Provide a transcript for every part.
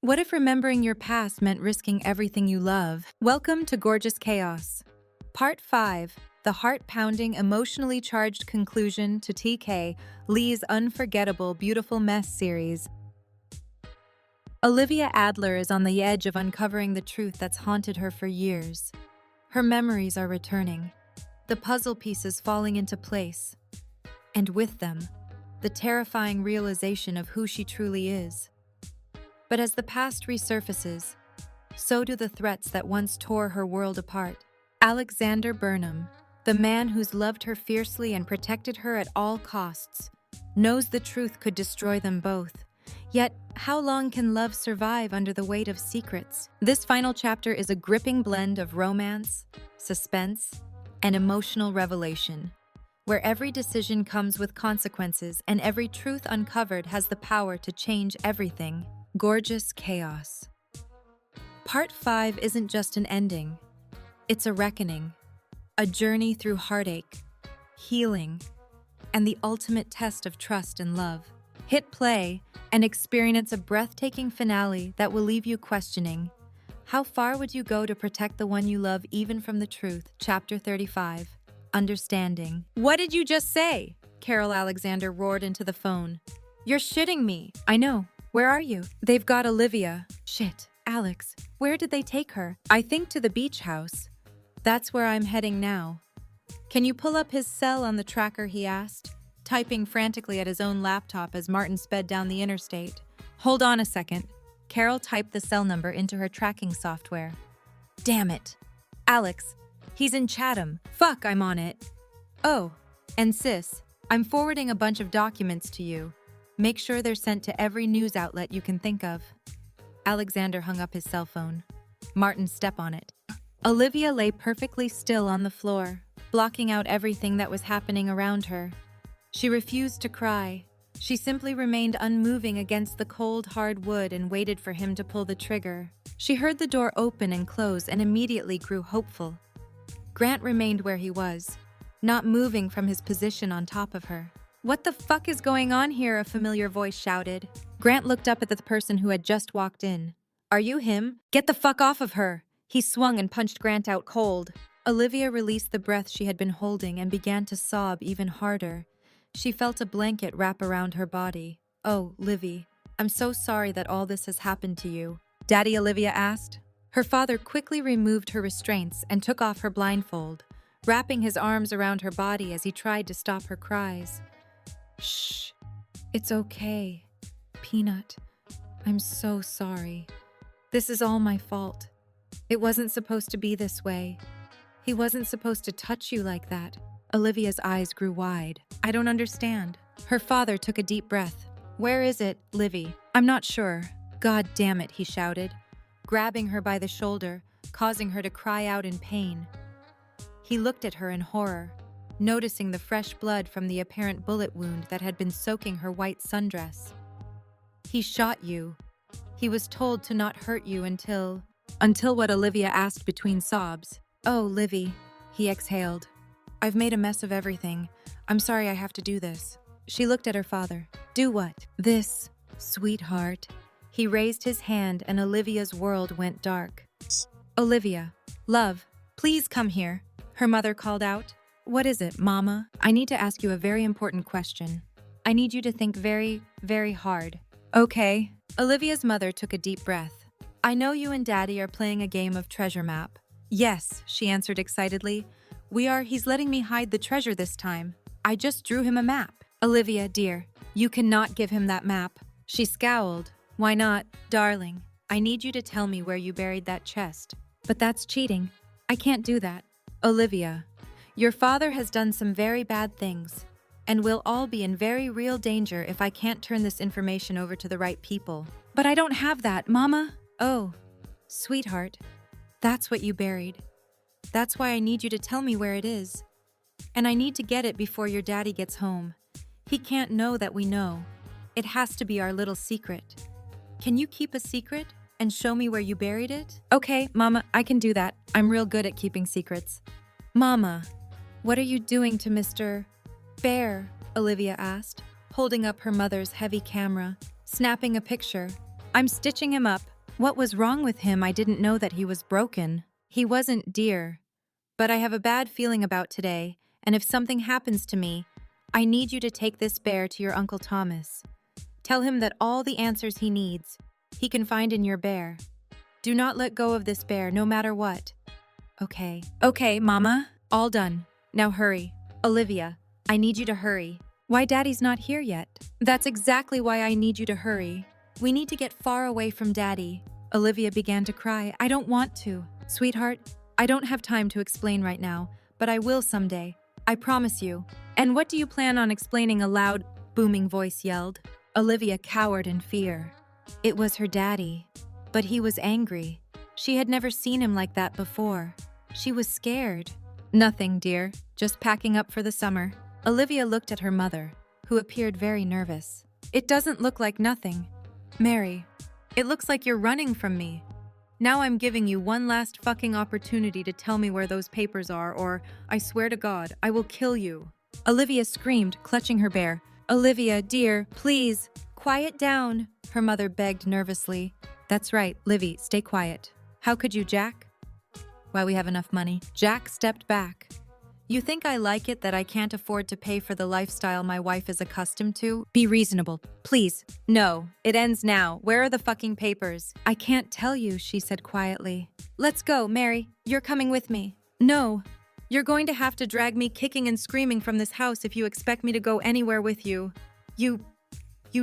What if remembering your past meant risking everything you love? Welcome to Gorgeous Chaos. Part 5, the heart-pounding, emotionally charged conclusion to TK, Leigh's unforgettable Beautiful Mess series. Olivia Adler is on the edge of uncovering the truth that's haunted her for years. Her memories are returning, the puzzle pieces falling into place, and with them, the terrifying realization of who she truly is. But as the past resurfaces, so do the threats that once tore her world apart. Alexander Burnham, the man who's loved her fiercely and protected her at all costs, knows the truth could destroy them both. Yet, how long can love survive under the weight of secrets? This final chapter is a gripping blend of romance, suspense, and emotional revelation, where every decision comes with consequences and every truth uncovered has the power to change everything. Gorgeous Chaos. Part 5 isn't just an ending. It's a reckoning, a journey through heartache, healing, and the ultimate test of trust and love. Hit play and experience a breathtaking finale that will leave you questioning, how far would you go to protect the one you love even from the truth? Chapter 35, Understanding. What did you just say? Carol Alexander roared into the phone. You're shitting me. I know. Where are you? They've got Olivia. Shit. Alex, where did they take her? I think to the beach house. That's where I'm heading now. Can you pull up his cell on the tracker, he asked, typing frantically at his own laptop as Martin sped down the interstate. Hold on a second. Carol typed the cell number into her tracking software. Damn it. Alex, he's in Chatham. Fuck, I'm on it. Oh, and sis, I'm forwarding a bunch of documents to you. Make sure they're sent to every news outlet you can think of. Alexander hung up his cell phone. Martin stepped on it. Olivia lay perfectly still on the floor, blocking out everything that was happening around her. She refused to cry. She simply remained unmoving against the cold, hard wood and waited for him to pull the trigger. She heard the door open and close and immediately grew hopeful. Grant remained where he was, not moving from his position on top of her. What the fuck is going on here? A familiar voice shouted. Grant looked up at the person who had just walked in. Are you him? Get the fuck off of her! He swung and punched Grant out cold. Olivia released the breath she had been holding and began to sob even harder. She felt a blanket wrap around her body. Oh, Livy, I'm so sorry that all this has happened to you. Daddy, Olivia asked. Her father quickly removed her restraints and took off her blindfold, wrapping his arms around her body as he tried to stop her cries. Shh, it's okay. Peanut, I'm so sorry. This is all my fault. It wasn't supposed to be this way. He wasn't supposed to touch you like that. Olivia's eyes grew wide. I don't understand. Her father took a deep breath. Where is it, Livy? I'm not sure. God damn it, he shouted, grabbing her by the shoulder, causing her to cry out in pain. He looked at her in horror, noticing the fresh blood from the apparent bullet wound that had been soaking her white sundress. He shot you. He was told to not hurt you until what? Olivia asked between sobs. Oh, Livy, he exhaled. I've made a mess of everything. I'm sorry I have to do this. She looked at her father. Do what? This, sweetheart. He raised his hand and Olivia's world went dark. Olivia, love, please come here, her mother called out. What is it, Mama? I need to ask you a very important question. I need you to think very, very hard. Okay. Olivia's mother took a deep breath. I know you and Daddy are playing a game of treasure map. Yes, she answered excitedly. He's letting me hide the treasure this time. I just drew him a map. Olivia, dear, you cannot give him that map. She scowled. Why not, darling? I need you to tell me where you buried that chest. But that's cheating. I can't do that. Olivia, your father has done some very bad things, and we'll all be in very real danger if I can't turn this information over to the right people. But I don't have that, Mama. Oh, sweetheart, that's what you buried. That's why I need you to tell me where it is. And I need to get it before your daddy gets home. He can't know that we know. It has to be our little secret. Can you keep a secret and show me where you buried it? Okay, Mama, I can do that. I'm real good at keeping secrets. Mama, what are you doing to Mr. Bear? Olivia asked, holding up her mother's heavy camera, snapping a picture. I'm stitching him up. What was wrong with him? I didn't know that he was broken. He wasn't, dear. But I have a bad feeling about today, and if something happens to me, I need you to take this bear to your Uncle Thomas. Tell him that all the answers he needs, he can find in your bear. Do not let go of this bear, no matter what. Okay. Okay, Mama. All done. Now hurry. Olivia, I need you to hurry. Why Daddy's not here yet? That's exactly why I need you to hurry. We need to get far away from Daddy. Olivia began to cry. I don't want to. Sweetheart, I don't have time to explain right now, but I will someday. I promise you. And what do you plan on explaining? A loud, booming voice yelled. Olivia cowered in fear. It was her daddy. But he was angry. She had never seen him like that before. She was scared. Nothing, dear. Just packing up for the summer. Olivia looked at her mother, who appeared very nervous. It doesn't look like nothing. Mary, it looks like you're running from me. Now I'm giving you one last fucking opportunity to tell me where those papers are, or I swear to God, I will kill you. Olivia screamed, clutching her bear. Olivia, dear, please, quiet down, her mother begged nervously. That's right, Livy, stay quiet. How could you, Jack? Why, we have enough money. Jack stepped back. You think I like it that I can't afford to pay for the lifestyle my wife is accustomed to? Be reasonable, please. No, it ends now. Where are the fucking papers? I can't tell you, she said quietly. Let's go, Mary. You're coming with me. No. You're going to have to drag me kicking and screaming from this house if you expect me to go anywhere with you. You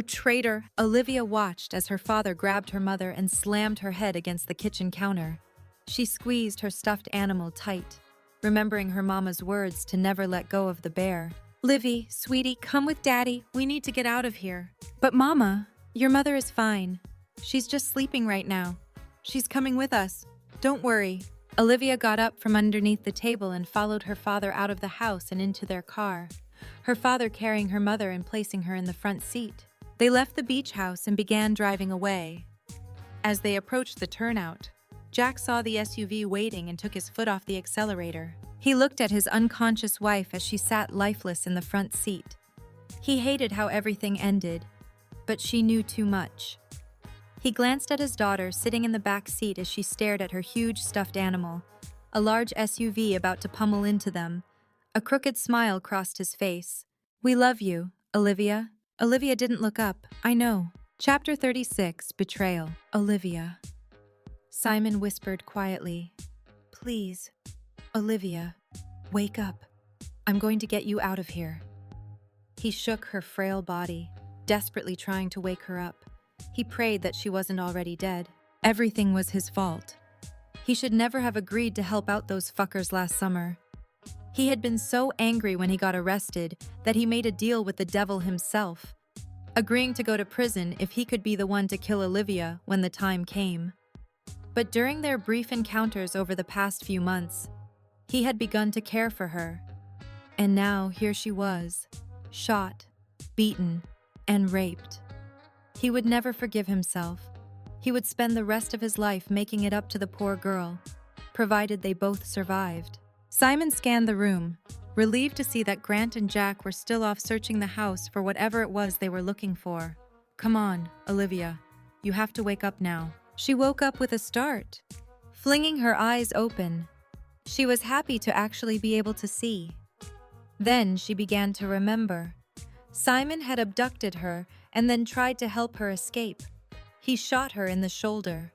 traitor. Olivia watched as her father grabbed her mother and slammed her head against the kitchen counter. She squeezed her stuffed animal tight, remembering her mama's words to never let go of the bear. Livy, sweetie, come with Daddy. We need to get out of here. But Mama, your mother is fine. She's just sleeping right now. She's coming with us. Don't worry. Olivia got up from underneath the table and followed her father out of the house and into their car, her father carrying her mother and placing her in the front seat. They left the beach house and began driving away. As they approached the turnout, Jack saw the SUV waiting and took his foot off the accelerator. He looked at his unconscious wife as she sat lifeless in the front seat. He hated how everything ended, but she knew too much. He glanced at his daughter sitting in the back seat as she stared at her huge stuffed animal, a large SUV about to pummel into them. A crooked smile crossed his face. We love you, Olivia. Olivia didn't look up. I know. Chapter 36, Betrayal. Olivia. Simon whispered quietly. Please, Olivia, wake up. I'm going to get you out of here. He shook her frail body, desperately trying to wake her up. He prayed that she wasn't already dead. Everything was his fault. He should never have agreed to help out those fuckers last summer. He had been so angry when he got arrested that he made a deal with the devil himself, agreeing to go to prison if he could be the one to kill Olivia when the time came. But during their brief encounters over the past few months, he had begun to care for her. And now here she was, shot, beaten, and raped. He would never forgive himself. He would spend the rest of his life making it up to the poor girl, provided they both survived. Simon scanned the room, relieved to see that Grant and Jack were still off searching the house for whatever it was they were looking for. Come on, Olivia. You have to wake up now. She woke up with a start, flinging her eyes open. She was happy to actually be able to see. Then she began to remember. Simon had abducted her and then tried to help her escape. He shot her in the shoulder.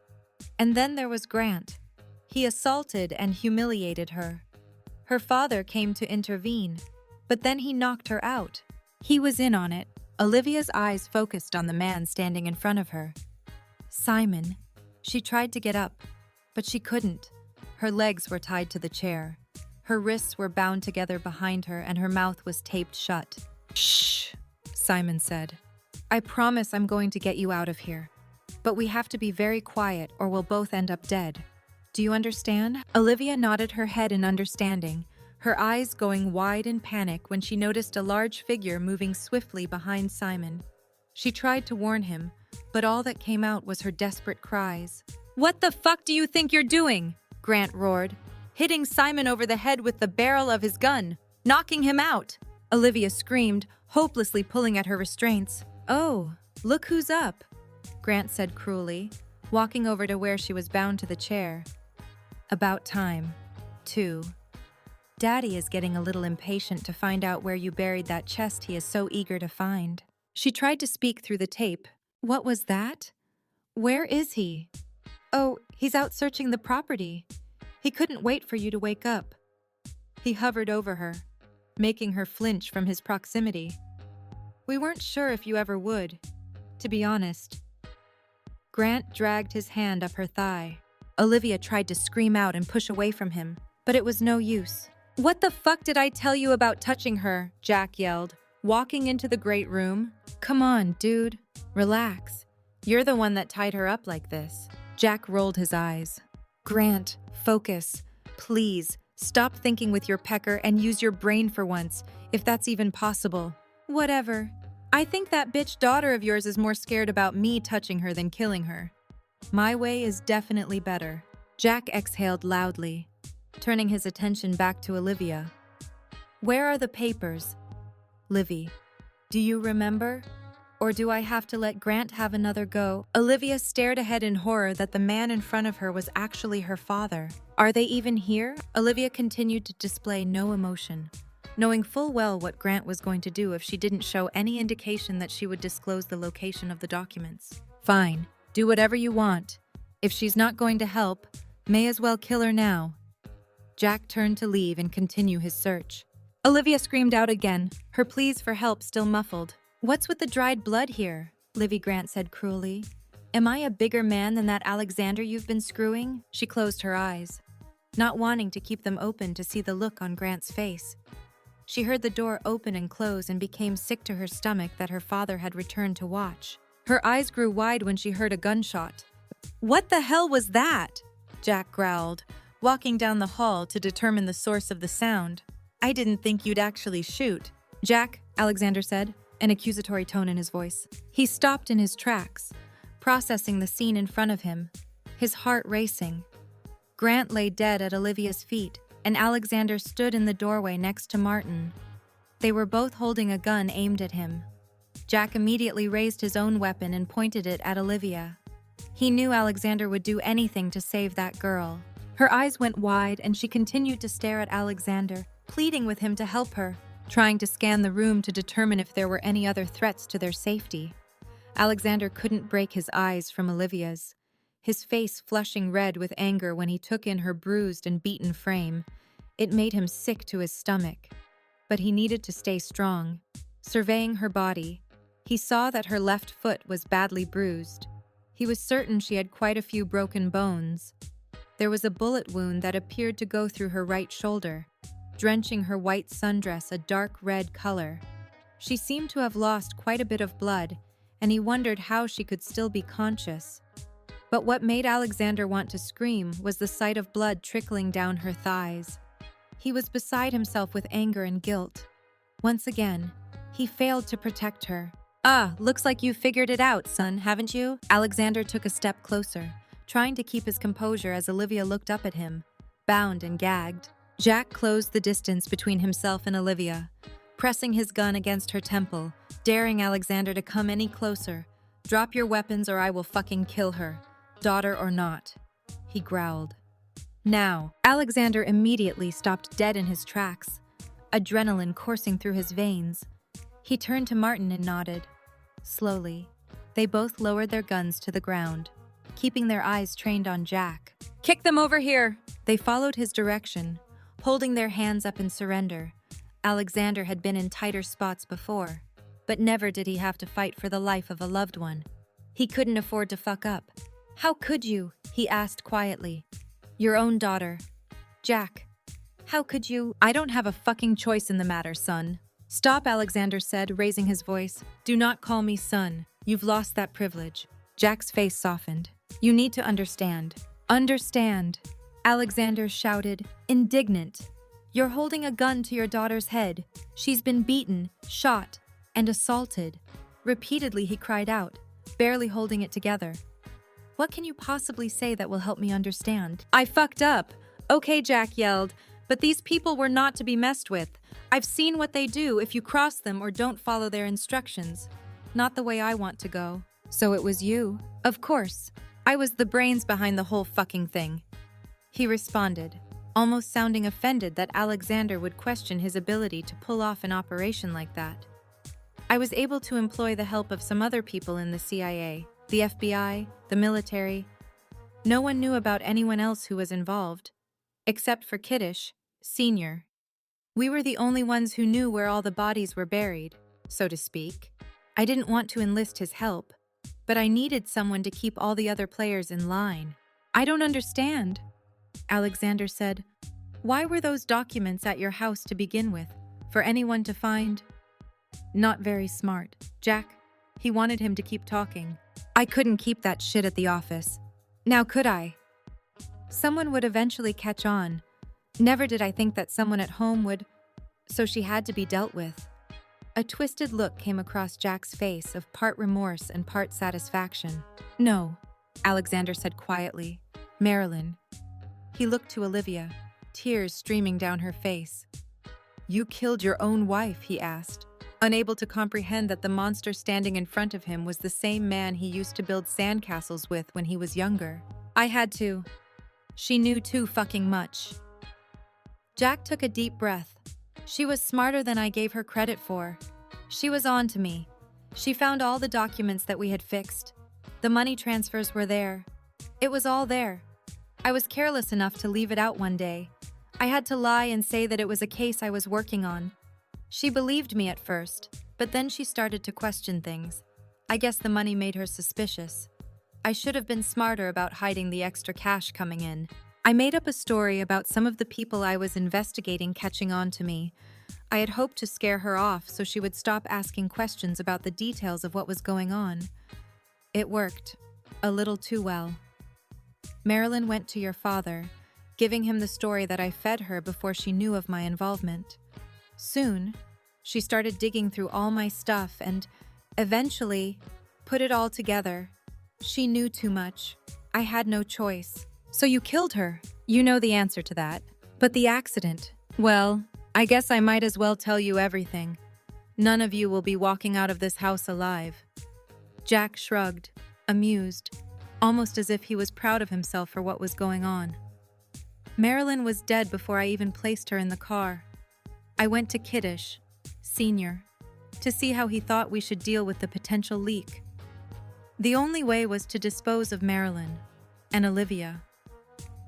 And then there was Grant. He assaulted and humiliated her. Her father came to intervene, but then he knocked her out. He was in on it. Olivia's eyes focused on the man standing in front of her. Simon. She tried to get up, but she couldn't. Her legs were tied to the chair. Her wrists were bound together behind her and her mouth was taped shut. Shh, Simon said. I promise I'm going to get you out of here. But we have to be very quiet or we'll both end up dead. Do you understand? Olivia nodded her head in understanding, her eyes going wide in panic when she noticed a large figure moving swiftly behind Simon. She tried to warn him, but all that came out was her desperate cries. What the fuck do you think you're doing? Grant roared, hitting Simon over the head with the barrel of his gun, knocking him out. Olivia screamed, hopelessly pulling at her restraints. Oh, look who's up. Grant said cruelly, walking over to where she was bound to the chair. About time, too. Daddy is getting a little impatient to find out where you buried that chest he is so eager to find. She tried to speak through the tape. What was that? Where is he? Oh, he's out searching the property. He couldn't wait for you to wake up. He hovered over her, making her flinch from his proximity. We weren't sure if you ever would, to be honest. Grant dragged his hand up her thigh. Olivia tried to scream out and push away from him, but it was no use. What the fuck did I tell you about touching her? Jack yelled, walking into the great room. Come on, dude. Relax. You're the one that tied her up like this. Jack rolled his eyes. Grant, focus. Please, stop thinking with your pecker and use your brain for once, if that's even possible. Whatever. I think that bitch daughter of yours is more scared about me touching her than killing her. My way is definitely better. Jack exhaled loudly, turning his attention back to Olivia. Where are the papers? Livy, do you remember? Or do I have to let Grant have another go? Olivia stared ahead in horror that the man in front of her was actually her father. Are they even here? Olivia continued to display no emotion, knowing full well what Grant was going to do if she didn't show any indication that she would disclose the location of the documents. Fine, do whatever you want. If she's not going to help, may as well kill her now. Jack turned to leave and continue his search. Olivia screamed out again, her pleas for help still muffled. What's with the dried blood here? Livy Grant said cruelly. Am I a bigger man than that Alexander you've been screwing? She closed her eyes, not wanting to keep them open to see the look on Grant's face. She heard the door open and close and became sick to her stomach that her father had returned to watch. Her eyes grew wide when she heard a gunshot. What the hell was that? Jack growled, walking down the hall to determine the source of the sound. I didn't think you'd actually shoot. Jack, Alexander said, an accusatory tone in his voice. He stopped in his tracks, processing the scene in front of him, his heart racing. Grant lay dead at Olivia's feet, and Alexander stood in the doorway next to Martin. They were both holding a gun aimed at him. Jack immediately raised his own weapon and pointed it at Olivia. He knew Alexander would do anything to save that girl. Her eyes went wide, and she continued to stare at Alexander, pleading with him to help her, trying to scan the room to determine if there were any other threats to their safety. Alexander couldn't break his eyes from Olivia's, his face flushing red with anger when he took in her bruised and beaten frame. It made him sick to his stomach. But he needed to stay strong. Surveying her body, he saw that her left foot was badly bruised. He was certain she had quite a few broken bones. There was a bullet wound that appeared to go through her right shoulder, drenching her white sundress a dark red color. She seemed to have lost quite a bit of blood, and he wondered how she could still be conscious. But what made Alexander want to scream was the sight of blood trickling down her thighs. He was beside himself with anger and guilt. Once again, he failed to protect her. Ah, looks like you figured it out, son, haven't you? Alexander took a step closer, trying to keep his composure as Olivia looked up at him, bound and gagged. Jack closed the distance between himself and Olivia, pressing his gun against her temple, daring Alexander to come any closer. Drop your weapons or I will fucking kill her, daughter or not, he growled. Now, Alexander immediately stopped dead in his tracks, adrenaline coursing through his veins. He turned to Martin and nodded. Slowly, they both lowered their guns to the ground, keeping their eyes trained on Jack. Kick them over here! They followed his direction, holding their hands up in surrender. Alexander had been in tighter spots before, but never did he have to fight for the life of a loved one. He couldn't afford to fuck up. How could you? He asked quietly. Your own daughter. Jack, how could you? I don't have a fucking choice in the matter, son. Stop, Alexander said, raising his voice. Do not call me son. You've lost that privilege. Jack's face softened. You need to understand. Understand. Alexander shouted, indignant. You're holding a gun to your daughter's head. She's been beaten, shot, and assaulted. Repeatedly he cried out, barely holding it together. What can you possibly say that will help me understand? I fucked up. Okay, Jack yelled, but these people were not to be messed with. I've seen what they do if you cross them or don't follow their instructions. Not the way I want to go. So it was you? Of course. I was the brains behind the whole fucking thing. He responded, almost sounding offended that Alexander would question his ability to pull off an operation like that. I was able to employ the help of some other people in the CIA, the FBI, the military. No one knew about anyone else who was involved, except for Kiddish, Sr. We were the only ones who knew where all the bodies were buried, so to speak. I didn't want to enlist his help, but I needed someone to keep all the other players in line. I don't understand, Alexander said. Why were those documents at your house to begin with? For anyone to find? Not very smart, Jack. He wanted him to keep talking. I couldn't keep that shit at the office. Now could I? Someone would eventually catch on. Never did I think that someone at home would, so she had to be dealt with. A twisted look came across Jack's face of part remorse and part satisfaction. No, Alexander said quietly. Marilyn. He looked to Olivia, tears streaming down her face. You killed your own wife, he asked, unable to comprehend that the monster standing in front of him was the same man he used to build sandcastles with when he was younger. I had to. She knew too fucking much. Jack took a deep breath. She was smarter than I gave her credit for. She was on to me. She found all the documents that we had fixed. The money transfers were there. It was all there. I was careless enough to leave it out one day. I had to lie and say that it was a case I was working on. She believed me at first, but then she started to question things. I guess the money made her suspicious. I should have been smarter about hiding the extra cash coming in. I made up a story about some of the people I was investigating catching on to me. I had hoped to scare her off so she would stop asking questions about the details of what was going on. It worked, a little too well. Marilyn went to your father, giving him the story that I fed her before she knew of my involvement. Soon, she started digging through all my stuff and, eventually, put it all together. She knew too much. I had no choice. So you killed her. You know the answer to that. But the accident, well, I guess I might as well tell you everything. None of you will be walking out of this house alive. Jack shrugged, amused, almost as if he was proud of himself for what was going on. Marilyn was dead before I even placed her in the car. I went to Kiddish, Sr., to see how he thought we should deal with the potential leak. The only way was to dispose of Marilyn and Olivia.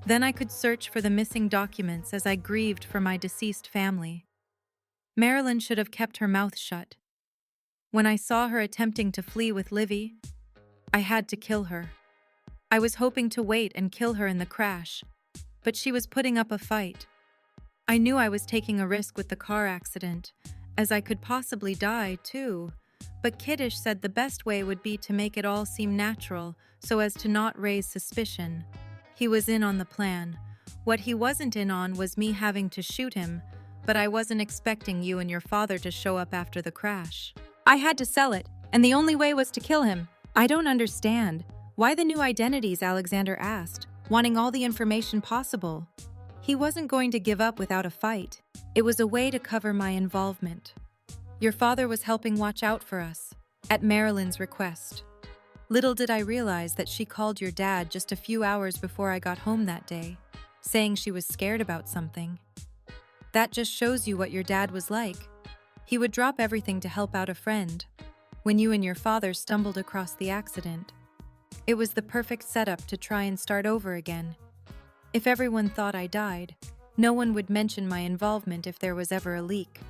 Then I could search for the missing documents as I grieved for my deceased family. Marilyn should have kept her mouth shut. When I saw her attempting to flee with Livy, I had to kill her. I was hoping to wait and kill her in the crash, but she was putting up a fight. I knew I was taking a risk with the car accident, as I could possibly die too, but Kiddish said the best way would be to make it all seem natural so as to not raise suspicion. He was in on the plan. What he wasn't in on was me having to shoot him, but I wasn't expecting you and your father to show up after the crash. I had to sell it, and the only way was to kill him. I don't understand. Why the new identities, Alexander asked, wanting all the information possible. He wasn't going to give up without a fight. It was a way to cover my involvement. Your father was helping watch out for us, at Marilyn's request. Little did I realize that she called your dad just a few hours before I got home that day, saying she was scared about something. That just shows you what your dad was like. He would drop everything to help out a friend. When you and your father stumbled across the accident, it was the perfect setup to try and start over again. If everyone thought I died, no one would mention my involvement if there was ever a leak,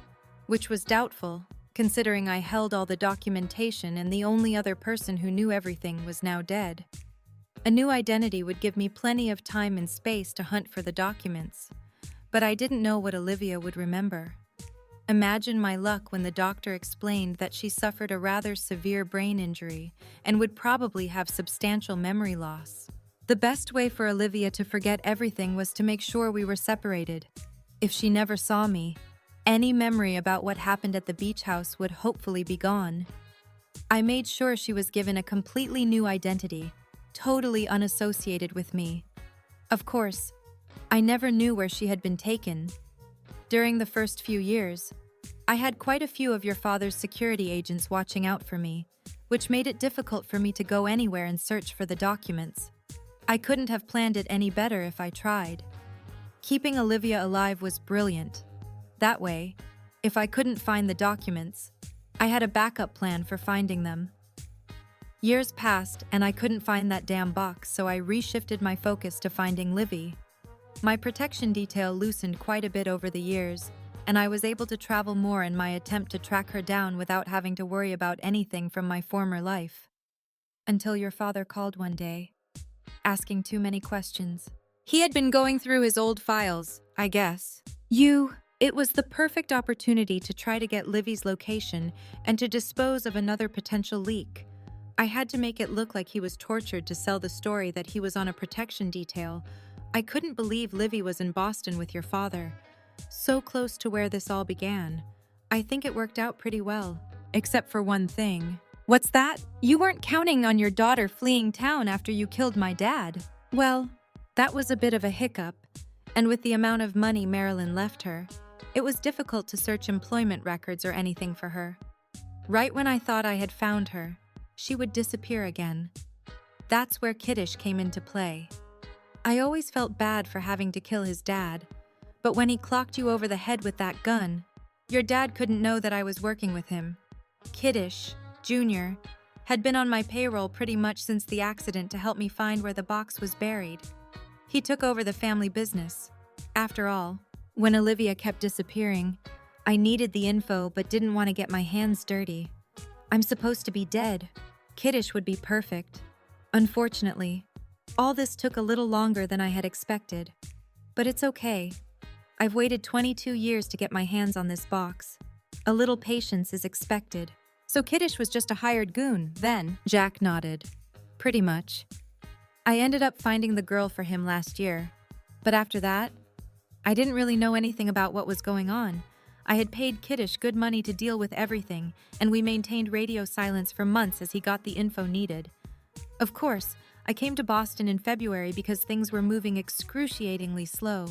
which was doubtful, considering I held all the documentation and the only other person who knew everything was now dead. A new identity would give me plenty of time and space to hunt for the documents, but I didn't know what Olivia would remember. Imagine my luck when the doctor explained that she suffered a rather severe brain injury and would probably have substantial memory loss. The best way for Olivia to forget everything was to make sure we were separated. If she never saw me, any memory about what happened at the beach house would hopefully be gone. I made sure she was given a completely new identity, totally unassociated with me. Of course, I never knew where she had been taken. During the first few years, I had quite a few of your father's security agents watching out for me, which made it difficult for me to go anywhere and search for the documents. I couldn't have planned it any better if I tried. Keeping Olivia alive was brilliant. That way, if I couldn't find the documents, I had a backup plan for finding them. Years passed and I couldn't find that damn box, so I reshifted my focus to finding Livy. My protection detail loosened quite a bit over the years, and I was able to travel more in my attempt to track her down without having to worry about anything from my former life. Until your father called one day, asking too many questions. He had been going through his old files, I guess. It was the perfect opportunity to try to get Livy's location and to dispose of another potential leak. I had to make it look like he was tortured to sell the story that he was on a protection detail. I couldn't believe Livy was in Boston with your father. So close to where this all began. I think it worked out pretty well. Except for one thing. What's that? You weren't counting on your daughter fleeing town after you killed my dad. Well, that was a bit of a hiccup. And with the amount of money Marilyn left her, it was difficult to search employment records or anything for her. Right when I thought I had found her, she would disappear again. That's where Kiddish came into play. I always felt bad for having to kill his dad, but when he clocked you over the head with that gun, your dad couldn't know that I was working with him. Kiddish, Jr., had been on my payroll pretty much since the accident to help me find where the box was buried. He took over the family business. After all, when Olivia kept disappearing, I needed the info but didn't want to get my hands dirty. I'm supposed to be dead. Kiddish would be perfect. Unfortunately, all this took a little longer than I had expected. But it's okay. I've waited 22 years to get my hands on this box. A little patience is expected. So Kiddish was just a hired goon, then? Jack nodded. Pretty much. I ended up finding the girl for him last year. But after that, I didn't really know anything about what was going on. I had paid Kiddish good money to deal with everything, and we maintained radio silence for months as he got the info needed. Of course, I came to Boston in February because things were moving excruciatingly slow.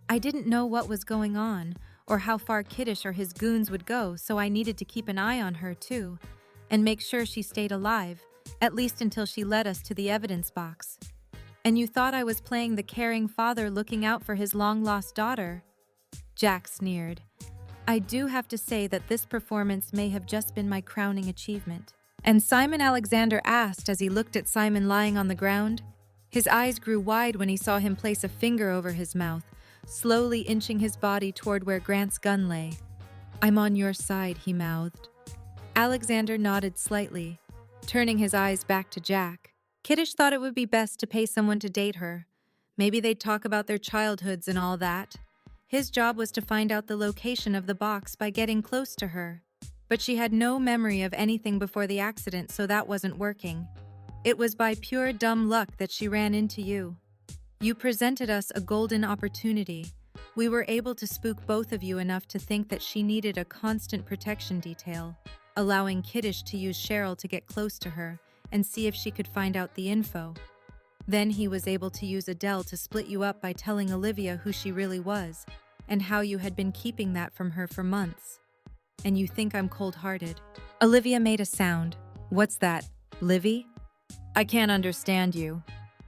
I didn't know what was going on, or how far Kiddish or his goons would go, so I needed to keep an eye on her too, and make sure she stayed alive, at least until she led us to the evidence box. And you thought I was playing the caring father looking out for his long-lost daughter? Jack sneered. I do have to say that this performance may have just been my crowning achievement. And Simon Alexander asked as he looked at Simon lying on the ground. His eyes grew wide when he saw him place a finger over his mouth, slowly inching his body toward where Grant's gun lay. I'm on your side, he mouthed. Alexander nodded slightly, turning his eyes back to Jack. Kiddish thought it would be best to pay someone to date her. Maybe they'd talk about their childhoods and all that. His job was to find out the location of the box by getting close to her. But she had no memory of anything before the accident, so that wasn't working. It was by pure dumb luck that she ran into you. You presented us a golden opportunity. We were able to spook both of you enough to think that she needed a constant protection detail, allowing Kiddish to use Cheryl to get close to her and see if she could find out the info. Then he was able to use Adele to split you up by telling Olivia who she really was, and how you had been keeping that from her for months. And you think I'm cold-hearted. Olivia made a sound. What's that, Livy? I can't understand you.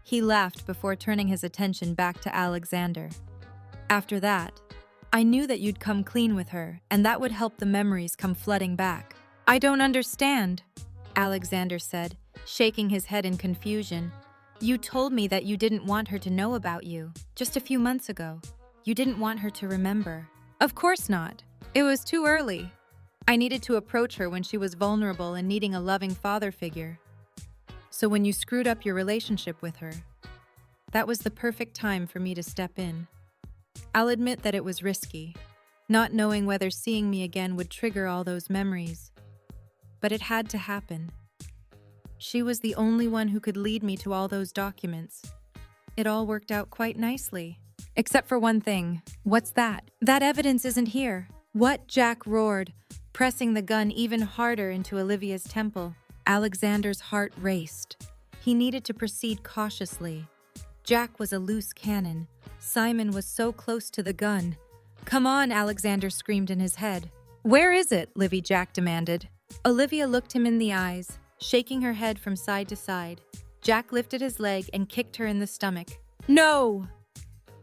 He laughed before turning his attention back to Alexander. After that, I knew that you'd come clean with her, and that would help the memories come flooding back. I don't understand, Alexander said, shaking his head in confusion. You told me that you didn't want her to know about you, just a few months ago. You didn't want her to remember. Of course not. It was too early. I needed to approach her when she was vulnerable and needing a loving father figure. So when you screwed up your relationship with her, that was the perfect time for me to step in. I'll admit that it was risky, not knowing whether seeing me again would trigger all those memories. But it had to happen. She was the only one who could lead me to all those documents. It all worked out quite nicely. Except for one thing. What's that? That evidence isn't here. What? Jack roared, pressing the gun even harder into Olivia's temple. Alexander's heart raced. He needed to proceed cautiously. Jack was a loose cannon. Simon was so close to the gun. Come on, Alexander screamed in his head. Where is it? Livy Jack demanded. Olivia looked him in the eyes, shaking her head from side to side. Jack lifted his leg and kicked her in the stomach. "No!"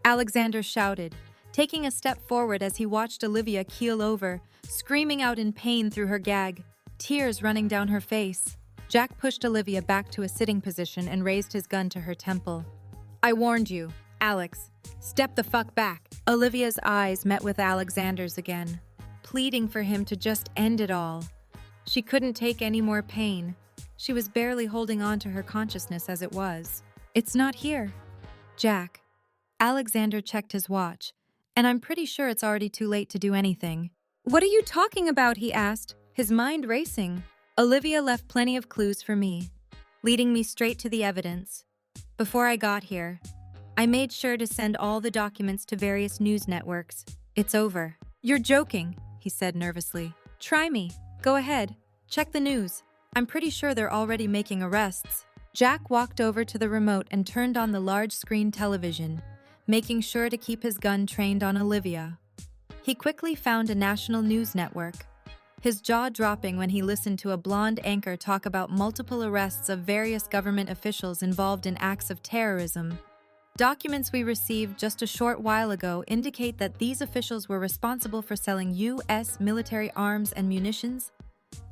Alexander shouted, taking a step forward as he watched Olivia keel over, screaming out in pain through her gag, tears running down her face. Jack pushed Olivia back to a sitting position and raised his gun to her temple. "I warned you, Alex. Step the fuck back." Olivia's eyes met with Alexander's again, pleading for him to just end it all. She couldn't take any more pain. She was barely holding on to her consciousness as it was. "It's not here." "Jack." Alexander checked his watch, and I'm pretty sure it's already too late to do anything. "What are you talking about?" he asked, his mind racing. "Olivia left plenty of clues for me, leading me straight to the evidence. Before I got here, I made sure to send all the documents to various news networks. It's over." "You're joking," he said nervously. "Try me. Go ahead. Check the news. I'm pretty sure they're already making arrests." Jack walked over to the remote and turned on the large-screen television, making sure to keep his gun trained on Olivia. He quickly found a national news network, his jaw dropping when he listened to a blonde anchor talk about multiple arrests of various government officials involved in acts of terrorism. Documents we received just a short while ago indicate that these officials were responsible for selling U.S. military arms and munitions,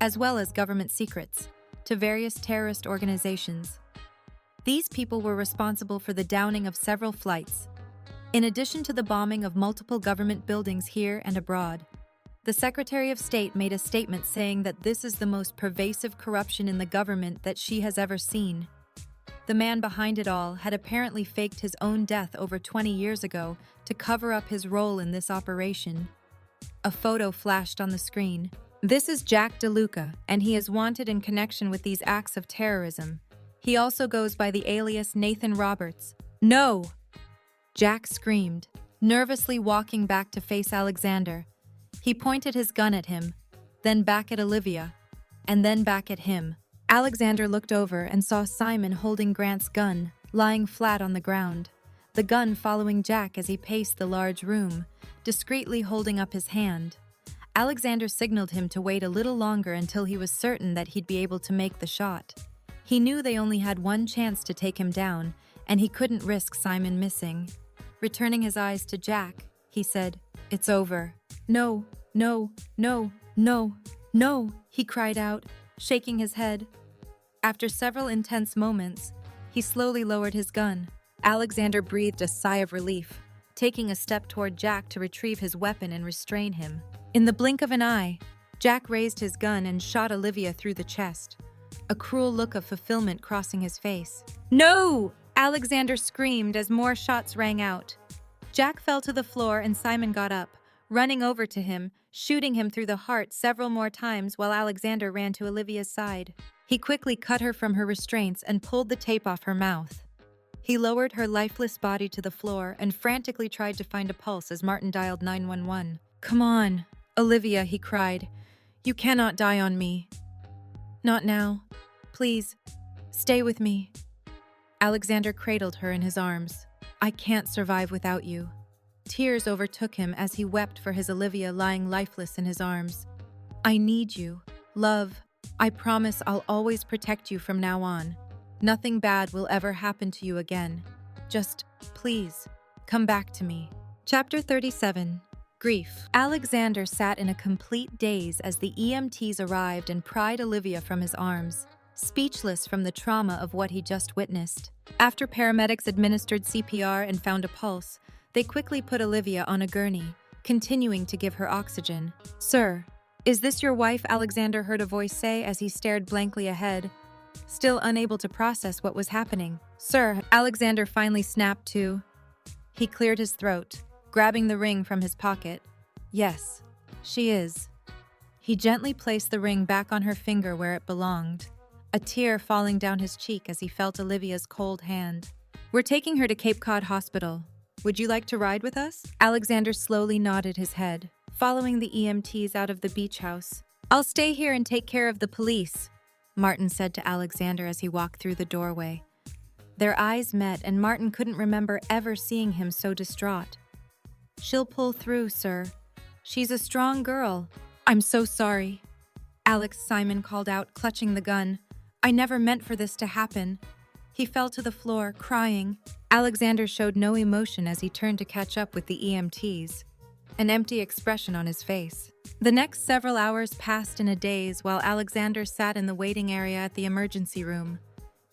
as well as government secrets, to various terrorist organizations. These people were responsible for the downing of several flights, in addition to the bombing of multiple government buildings here and abroad. The Secretary of State made a statement saying that this is the most pervasive corruption in the government that she has ever seen. The man behind it all had apparently faked his own death over 20 years ago to cover up his role in this operation. A photo flashed on the screen. "This is Jack DeLuca, and he is wanted in connection with these acts of terrorism. He also goes by the alias Nathan Roberts." "No!" Jack screamed, nervously walking back to face Alexander. He pointed his gun at him, then back at Olivia, and then back at him. Alexander looked over and saw Simon holding Grant's gun, lying flat on the ground, the gun following Jack as he paced the large room, discreetly holding up his hand. Alexander signaled him to wait a little longer until he was certain that he'd be able to make the shot. He knew they only had one chance to take him down, and he couldn't risk Simon missing. Returning his eyes to Jack, he said, "It's over." "No, no, no, no, no," he cried out, shaking his head. After several intense moments, he slowly lowered his gun. Alexander breathed a sigh of relief, taking a step toward Jack to retrieve his weapon and restrain him. In the blink of an eye, Jack raised his gun and shot Olivia through the chest, a cruel look of fulfillment crossing his face. "No!" Alexander screamed as more shots rang out. Jack fell to the floor and Simon got up, running over to him, shooting him through the heart several more times while Alexander ran to Olivia's side. He quickly cut her from her restraints and pulled the tape off her mouth. He lowered her lifeless body to the floor and frantically tried to find a pulse as Martin dialed 911. "Come on, Olivia," he cried. "You cannot die on me. Not now. Please, stay with me." Alexander cradled her in his arms. "I can't survive without you." Tears overtook him as he wept for his Olivia lying lifeless in his arms. "I need you, love. I promise I'll always protect you from now on. Nothing bad will ever happen to you again. Just, please, come back to me." Chapter 37. Grief. Alexander sat in a complete daze as the EMTs arrived and pried Olivia from his arms, speechless from the trauma of what he just witnessed. After paramedics administered CPR and found a pulse, they quickly put Olivia on a gurney, continuing to give her oxygen. "Sir, is this your wife?" Alexander heard a voice say as he stared blankly ahead, still unable to process what was happening. "Sir," Alexander finally snapped to. He cleared his throat, grabbing the ring from his pocket. "Yes, she is." He gently placed the ring back on her finger where it belonged, a tear falling down his cheek as he felt Olivia's cold hand. "We're taking her to Cape Cod Hospital. Would you like to ride with us?" Alexander slowly nodded his head, following the EMTs out of the beach house. "I'll stay here and take care of the police," Martin said to Alexander as he walked through the doorway. Their eyes met, and Martin couldn't remember ever seeing him so distraught. "She'll pull through, sir. She's a strong girl." "I'm so sorry," Simon called out, clutching the gun. I never meant for this to happen. He fell to the floor, crying. Alexander showed no emotion as he turned to catch up with the EMTs, an empty expression on his face. The next several hours passed in a daze while Alexander sat in the waiting area at the emergency room,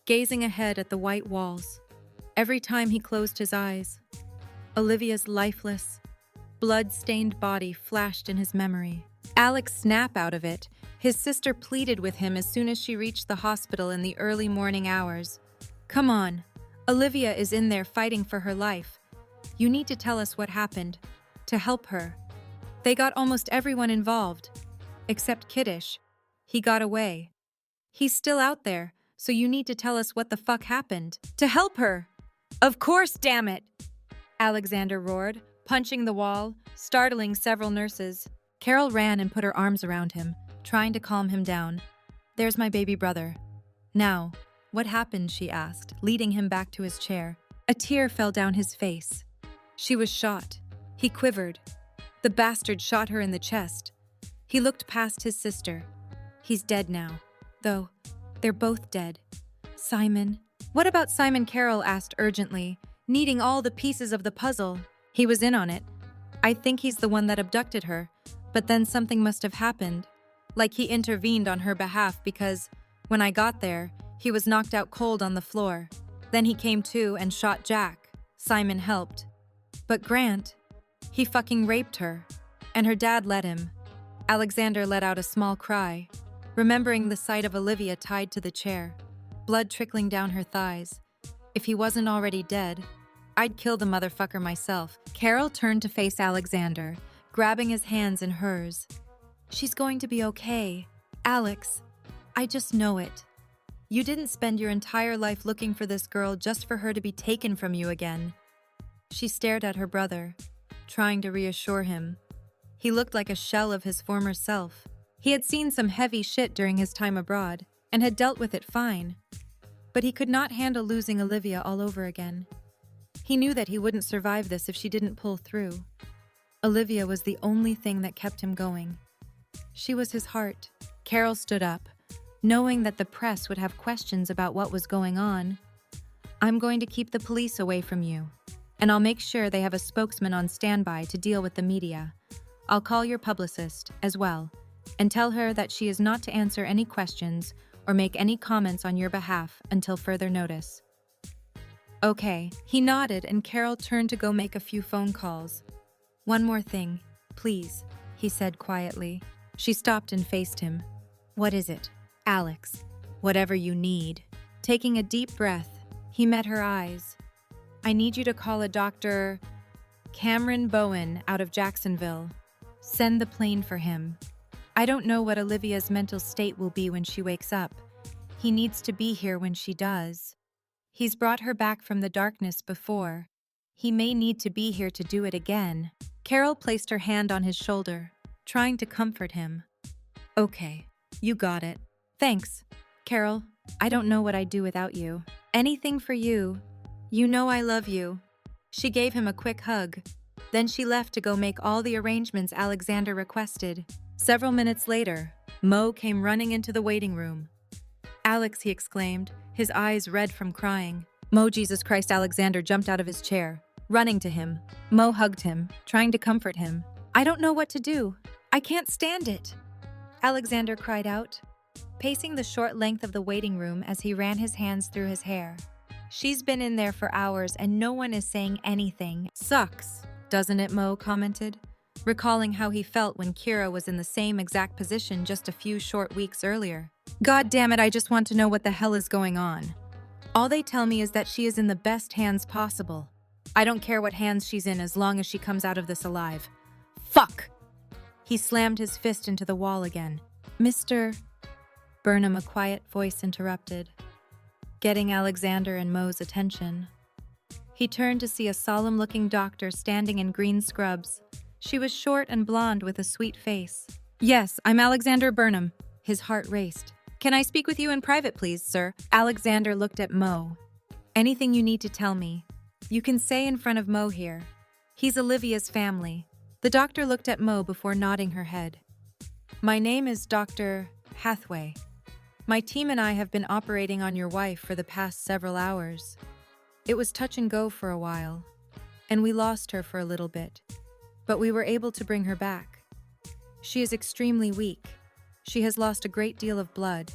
gazing ahead at the white walls. Every time he closed his eyes, Olivia's lifeless, blood-stained body flashed in his memory. Alex snapped out of it. His sister pleaded with him as soon as she reached the hospital in the early morning hours. "Come on, Olivia is in there fighting for her life. You need to tell us what happened, to help her. They got almost everyone involved, except Kiddish. He got away. He's still out there, so you need to tell us what the fuck happened. To help her!" "Of course, damn it!" Alexander roared, punching the wall, startling several nurses. Carol ran and put her arms around him, trying to calm him down. "There's my baby brother." "Now, what happened?" she asked, leading him back to his chair. A tear fell down his face. "She was shot." He quivered. "The bastard shot her in the chest." He looked past his sister. "He's dead now. Though, they're both dead." "Simon?" "What about Simon?" Carol asked urgently, needing all the pieces of the puzzle. "He was in on it. I think he's the one that abducted her, but then something must have happened. Like he intervened on her behalf because, when I got there, he was knocked out cold on the floor. Then he came to and shot Jack. Simon helped. But Grant, he fucking raped her. And her dad let him." Alexander let out a small cry, remembering the sight of Olivia tied to the chair, blood trickling down her thighs. "If he wasn't already dead, I'd kill the motherfucker myself." Carol turned to face Alexander, grabbing his hands in hers. "She's going to be okay. Alex, I just know it. You didn't spend your entire life looking for this girl just for her to be taken from you again." She stared at her brother, trying to reassure him. He looked like a shell of his former self. He had seen some heavy shit during his time abroad and had dealt with it fine. But he could not handle losing Olivia all over again. He knew that he wouldn't survive this if she didn't pull through. Olivia was the only thing that kept him going. She was his heart. Carol stood up, knowing that the press would have questions about what was going on. "I'm going to keep the police away from you, and I'll make sure they have a spokesman on standby to deal with the media. I'll call your publicist as well, and tell her that she is not to answer any questions or make any comments on your behalf until further notice." "Okay." He nodded, and Carol turned to go make a few phone calls. "One more thing, please," he said quietly. She stopped and faced him. "What is it?" "Alex, whatever you need." Taking a deep breath, he met her eyes. "I need you to call a Dr. Cameron Bowen out of Jacksonville. Send the plane for him. I don't know what Olivia's mental state will be when she wakes up. He needs to be here when she does. He's brought her back from the darkness before. He may need to be here to do it again." Carol placed her hand on his shoulder, trying to comfort him. "Okay, you got it. Thanks, Carol. I don't know what I'd do without you. Anything for you. You know I love you." She gave him a quick hug. Then she left to go make all the arrangements Alexander requested. Several minutes later, Mo came running into the waiting room. "Alex," he exclaimed, his eyes red from crying. "Mo, Jesus Christ!" Alexander jumped out of his chair, running to him. Mo hugged him, trying to comfort him. "I don't know what to do. I can't stand it," Alexander cried out, pacing the short length of the waiting room as he ran his hands through his hair. "She's been in there for hours and no one is saying anything." "Sucks, doesn't it?" Mo commented, recalling how he felt when Kira was in the same exact position just a few short weeks earlier. "God damn it, I just want to know what the hell is going on. All they tell me is that she is in the best hands possible. I don't care what hands she's in as long as she comes out of this alive. Fuck!" He slammed his fist into the wall again. "Mr. Burnham," a quiet voice interrupted, getting Alexander and Mo's attention. He turned to see a solemn-looking doctor standing in green scrubs. She was short and blonde with a sweet face. "Yes, I'm Alexander Burnham." His heart raced. "Can I speak with you in private, please, sir?" Alexander looked at Mo. "Anything you need to tell me, you can say in front of Mo here. He's Olivia's family." The doctor looked at Mo before nodding her head. "My name is Dr. Hathaway. My team and I have been operating on your wife for the past several hours. It was touch and go for a while, and we lost her for a little bit, but we were able to bring her back. She is extremely weak. She has lost a great deal of blood,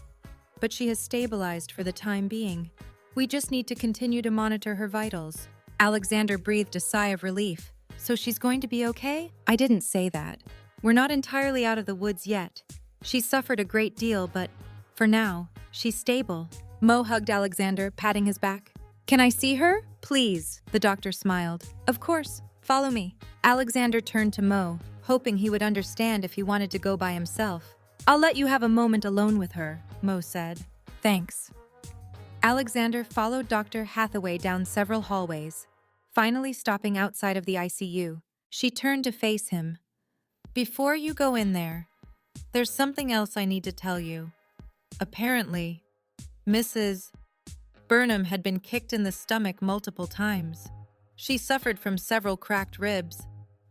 but she has stabilized for the time being. We just need to continue to monitor her vitals. Alexander breathed a sigh of relief. So she's going to be okay? I didn't say that. We're not entirely out of the woods yet. She suffered a great deal, but for now, she's stable. Mo hugged Alexander, patting his back. Can I see her? Please, the doctor smiled. Of course, follow me. Alexander turned to Mo, hoping he would understand if he wanted to go by himself. I'll let you have a moment alone with her, Mo said. Thanks. Alexander followed Dr. Hathaway down several hallways, finally stopping outside of the ICU. She turned to face him. Before you go in there, there's something else I need to tell you. Apparently, Mrs. Burnham had been kicked in the stomach multiple times. She suffered from several cracked ribs.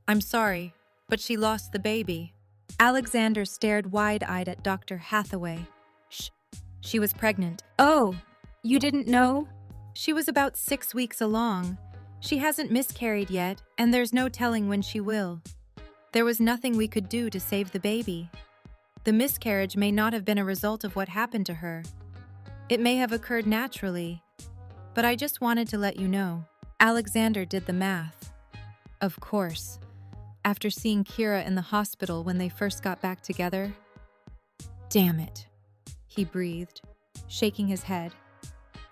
I'm sorry, but she lost the baby. Alexander stared wide-eyed at Dr. Hathaway. Shh. She was pregnant. Oh, you didn't know? She was about 6 weeks along. She hasn't miscarried yet, and there's no telling when she will. There was nothing we could do to save the baby. The miscarriage may not have been a result of what happened to her. It may have occurred naturally, but I just wanted to let you know. Alexander did the math. Of course, after seeing Kira in the hospital when they first got back together. Damn it, he breathed, shaking his head.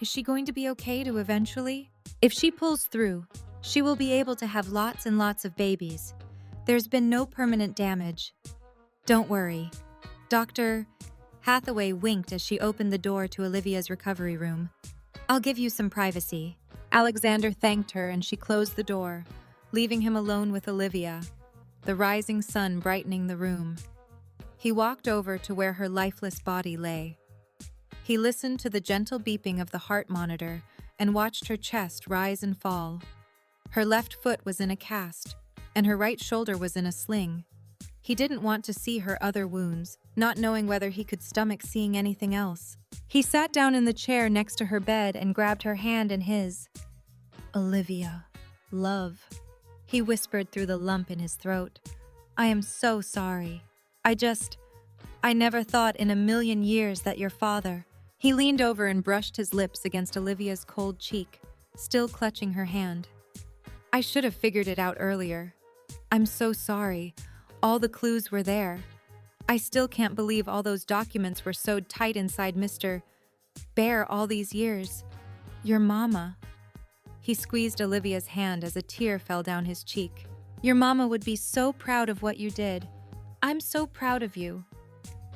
Is she going to be okay to eventually? If she pulls through, she will be able to have lots and lots of babies. There's been no permanent damage. Don't worry. Dr. Hathaway winked as she opened the door to Olivia's recovery room. I'll give you some privacy. Alexander thanked her and she closed the door, leaving him alone with Olivia, the rising sun brightening the room. He walked over to where her lifeless body lay. He listened to the gentle beeping of the heart monitor and watched her chest rise and fall. Her left foot was in a cast, and her right shoulder was in a sling. He didn't want to see her other wounds, not knowing whether he could stomach seeing anything else. He sat down in the chair next to her bed and grabbed her hand in his. Olivia, love, he whispered through the lump in his throat. I am so sorry. I never thought in a million years that your father. He leaned over and brushed his lips against Olivia's cold cheek, still clutching her hand. I should have figured it out earlier. I'm so sorry. All the clues were there. I still can't believe all those documents were sewed tight inside Mr. Bear all these years. Your mama. He squeezed Olivia's hand as a tear fell down his cheek. Your mama would be so proud of what you did. I'm so proud of you.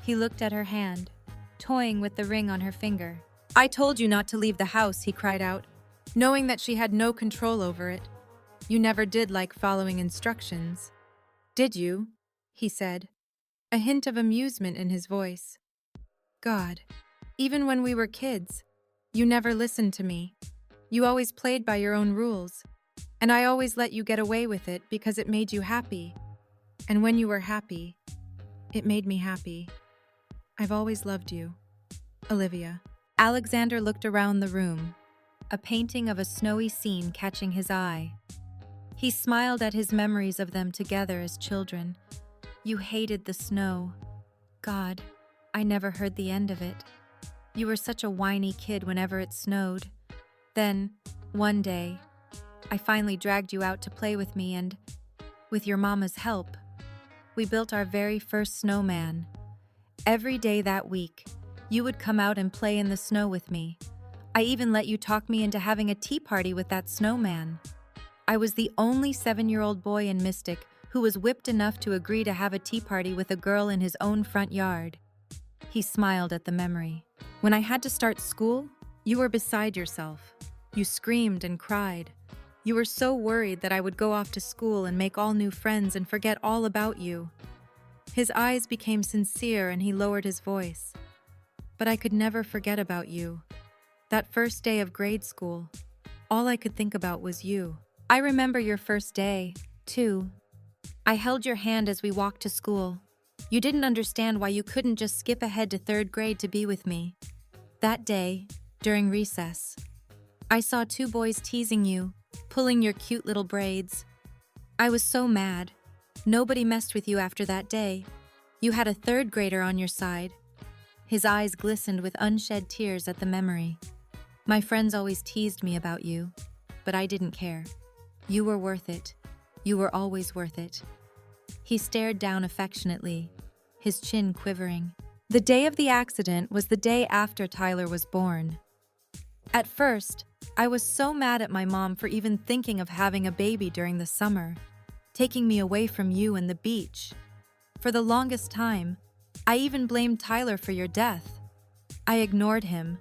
He looked at her hand, toying with the ring on her finger. I told you not to leave the house, he cried out, knowing that she had no control over it. You never did like following instructions. Did you? He said, a hint of amusement in his voice. God, even when we were kids, you never listened to me. You always played by your own rules, and I always let you get away with it because it made you happy. And when you were happy, it made me happy. I've always loved you. Olivia. Alexander looked around the room, a painting of a snowy scene catching his eye. He smiled at his memories of them together as children. You hated the snow. God, I never heard the end of it. You were such a whiny kid whenever it snowed. Then, one day, I finally dragged you out to play with me and, with your mama's help, we built our very first snowman. Every day that week, you would come out and play in the snow with me. I even let you talk me into having a tea party with that snowman. I was the only 7-year-old boy in Mystic who was whipped enough to agree to have a tea party with a girl in his own front yard. He smiled at the memory. When I had to start school, you were beside yourself. You screamed and cried. You were so worried that I would go off to school and make all new friends and forget all about you. His eyes became sincere and he lowered his voice. But I could never forget about you. That first day of grade school, all I could think about was you. I remember your first day, too. I held your hand as we walked to school. You didn't understand why you couldn't just skip ahead to 3rd grade to be with me. That day, during recess, I saw 2 boys teasing you, pulling your cute little braids. I was so mad. Nobody messed with you after that day. You had a 3rd grader on your side. His eyes glistened with unshed tears at the memory. My friends always teased me about you, but I didn't care. You were worth it. You were always worth it. He stared down affectionately, his chin quivering. The day of the accident was the day after Tyler was born. At first, I was so mad at my mom for even thinking of having a baby during the summer, taking me away from you and the beach. For the longest time, I even blamed Tyler for your death. I ignored him.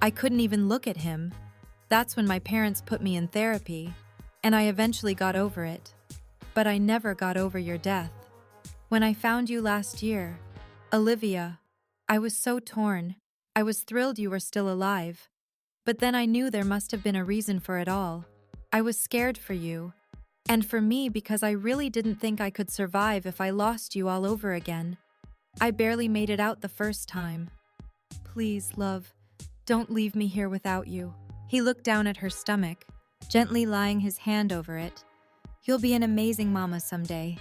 I couldn't even look at him. That's when my parents put me in therapy, and I eventually got over it. But I never got over your death. When I found you last year, Olivia, I was so torn. I was thrilled you were still alive. But then I knew there must have been a reason for it all. I was scared for you. And for me because I really didn't think I could survive if I lost you all over again. I barely made it out the first time. Please, love, don't leave me here without you. He looked down at her stomach, gently laying his hand over it. You'll be an amazing mama someday.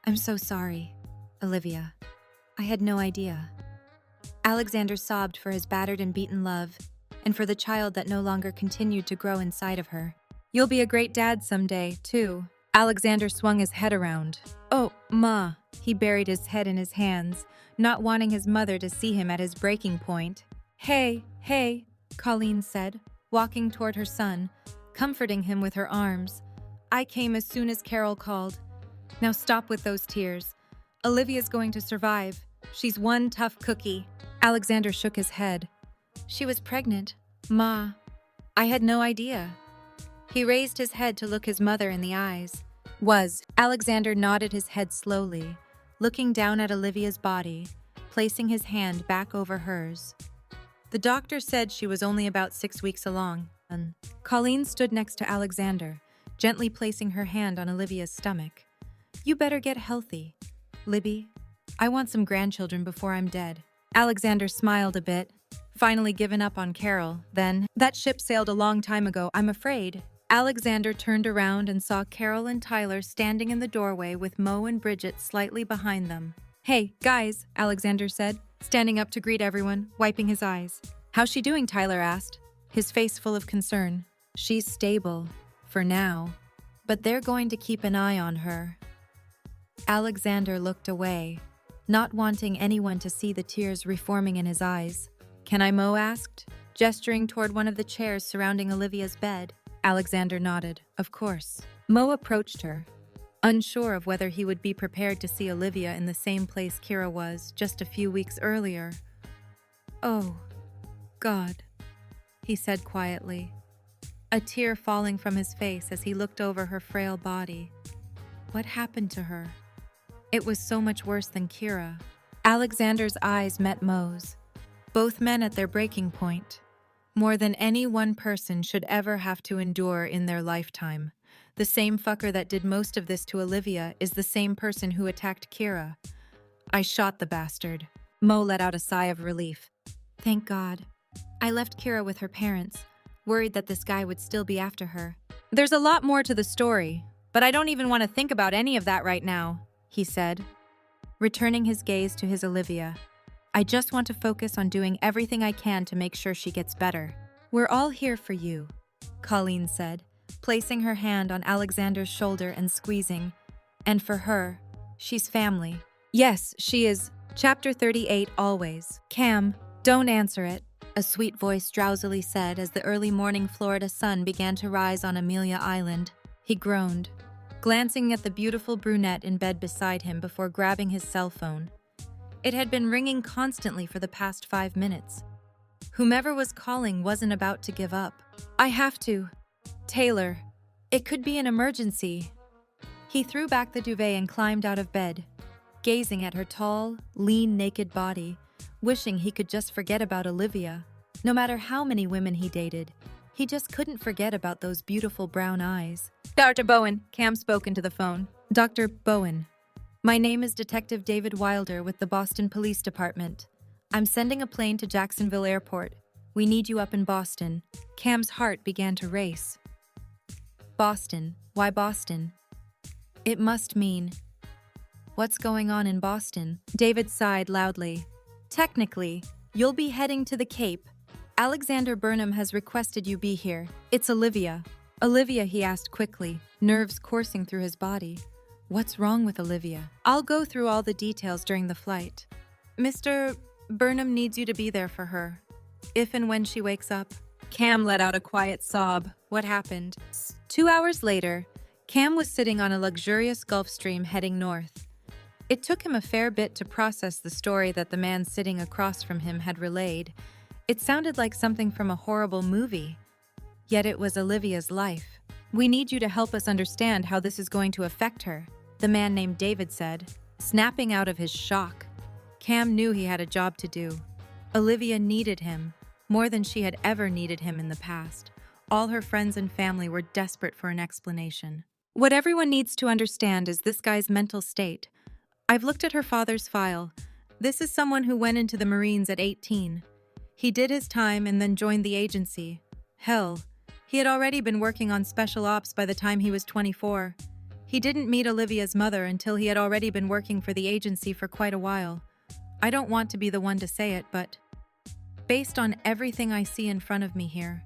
I'm so sorry, Olivia. I had no idea. Alexander sobbed for his battered and beaten love, and for the child that no longer continued to grow inside of her. You'll be a great dad someday, too. Alexander swung his head around. Oh, Ma. He buried his head in his hands, not wanting his mother to see him at his breaking point. Hey, Colleen said, walking toward her son, comforting him with her arms. I came as soon as Carol called. Now stop with those tears. Olivia's going to survive. She's one tough cookie. Alexander shook his head. She was pregnant. Ma. I had no idea. He raised his head to look his mother in the eyes. Alexander nodded his head slowly, looking down at Olivia's body, placing his hand back over hers. The doctor said she was only about 6 weeks along. Colleen stood next to Alexander, gently placing her hand on Olivia's stomach. You better get healthy. Libby, I want some grandchildren before I'm dead. Alexander smiled a bit, finally given up on Carol. Then, that ship sailed a long time ago, I'm afraid. Alexander turned around and saw Carol and Tyler standing in the doorway with Mo and Bridget slightly behind them. Hey, guys, Alexander said, standing up to greet everyone, wiping his eyes. How's she doing? Tyler asked, his face full of concern. She's stable, for now, but they're going to keep an eye on her. Alexander looked away, not wanting anyone to see the tears reforming in his eyes. Can I? Mo asked, gesturing toward one of the chairs surrounding Olivia's bed. Alexander nodded. Of course. Mo approached her, unsure of whether he would be prepared to see Olivia in the same place Kira was just a few weeks earlier. Oh, God, he said quietly, a tear falling from his face as he looked over her frail body. What happened to her? It was so much worse than Kira. Alexander's eyes met Mo's, both men at their breaking point. More than any one person should ever have to endure in their lifetime. The same fucker that did most of this to Olivia is the same person who attacked Kira. I shot the bastard. Mo let out a sigh of relief. Thank God. I left Kira with her parents, worried that this guy would still be after her. There's a lot more to the story, but I don't even want to think about any of that right now, he said, returning his gaze to his Olivia. I just want to focus on doing everything I can to make sure she gets better. We're all here for you, Colleen said, placing her hand on Alexander's shoulder and squeezing. And for her, she's family. Yes, she is. Chapter 38 always. Cam, don't answer it, a sweet voice drowsily said as the early morning Florida sun began to rise on Amelia Island. He groaned, glancing at the beautiful brunette in bed beside him before grabbing his cell phone. It had been ringing constantly for the past 5 minutes. Whomever was calling wasn't about to give up. I have to. Taylor. It could be an emergency. He threw back the duvet and climbed out of bed, gazing at her tall, lean, naked body, wishing he could just forget about Olivia. No matter how many women he dated, he just couldn't forget about those beautiful brown eyes. Dr. Bowen, Cam spoke into the phone. Dr. Bowen. My name is Detective David Wilder with the Boston Police Department. I'm sending a plane to Jacksonville Airport. We need you up in Boston. Cam's heart began to race. Boston? Why Boston? It must mean... What's going on in Boston? David sighed loudly. Technically, you'll be heading to the Cape. Alexander Burnham has requested you be here. It's Olivia. Olivia, he asked quickly, nerves coursing through his body. What's wrong with Olivia? I'll go through all the details during the flight. Mr. Burnham needs you to be there for her, if and when she wakes up. Cam let out a quiet sob. What happened? 2 hours later, Cam was sitting on a luxurious Gulf Stream heading north. It took him a fair bit to process the story that the man sitting across from him had relayed. It sounded like something from a horrible movie. Yet it was Olivia's life. We need you to help us understand how this is going to affect her, the man named David said, snapping out of his shock. Cam knew he had a job to do. Olivia needed him, more than she had ever needed him in the past. All her friends and family were desperate for an explanation. What everyone needs to understand is this guy's mental state. I've looked at her father's file. This is someone who went into the Marines at 18. He did his time and then joined the agency. Hell, he had already been working on special ops by the time he was 24. He didn't meet Olivia's mother until he had already been working for the agency for quite a while. I don't want to be the one to say it, but based on everything I see in front of me here,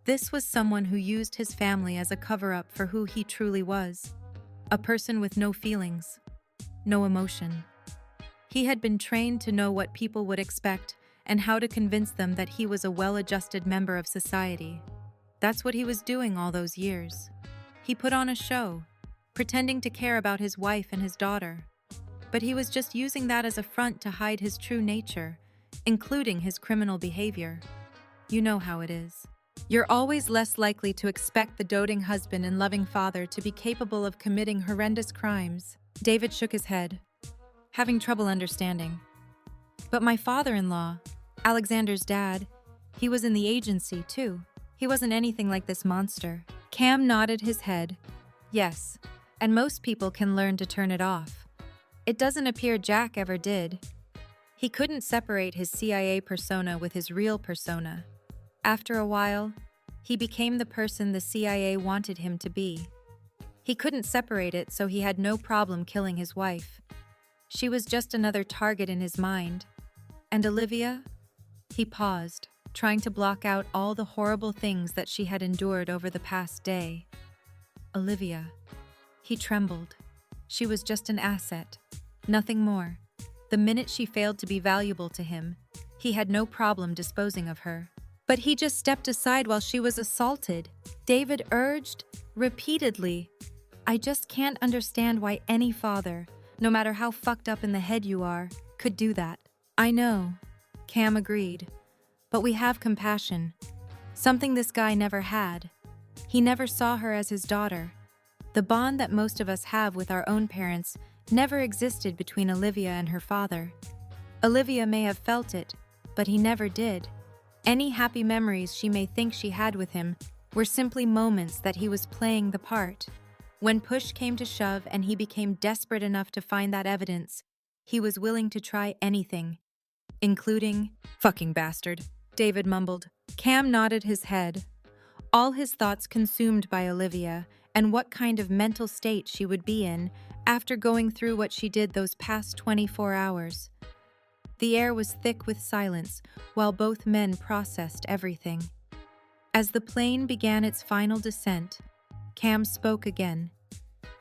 this was someone who used his family as a cover-up for who he truly was. A person with no feelings, no emotion. He had been trained to know what people would expect and how to convince them that he was a well-adjusted member of society. That's what he was doing all those years. He put on a show, pretending to care about his wife and his daughter. But he was just using that as a front to hide his true nature, including his criminal behavior. You know how it is. You're always less likely to expect the doting husband and loving father to be capable of committing horrendous crimes. David shook his head, having trouble understanding. But my father-in-law, Alexander's dad, he was in the agency too. He wasn't anything like this monster. Cam nodded his head. Yes, and most people can learn to turn it off. It doesn't appear Jack ever did. He couldn't separate his CIA persona with his real persona. After a while, he became the person the CIA wanted him to be. He couldn't separate it, so he had no problem killing his wife. She was just another target in his mind. And Olivia? He paused, trying to block out all the horrible things that she had endured over the past day. Olivia. He trembled. She was just an asset, nothing more. The minute she failed to be valuable to him, he had no problem disposing of her. But he just stepped aside while she was assaulted. David urged, repeatedly, I just can't understand why any father, no matter how fucked up in the head you are, could do that. I know, Cam agreed, but we have compassion. Something this guy never had. He never saw her as his daughter. The bond that most of us have with our own parents never existed between Olivia and her father. Olivia may have felt it, but he never did. Any happy memories she may think she had with him were simply moments that he was playing the part. When push came to shove and he became desperate enough to find that evidence, he was willing to try anything, including, fucking bastard, David mumbled. Cam nodded his head, all his thoughts consumed by Olivia and what kind of mental state she would be in after going through what she did those past 24 hours. The air was thick with silence while both men processed everything. As the plane began its final descent, Cam spoke again.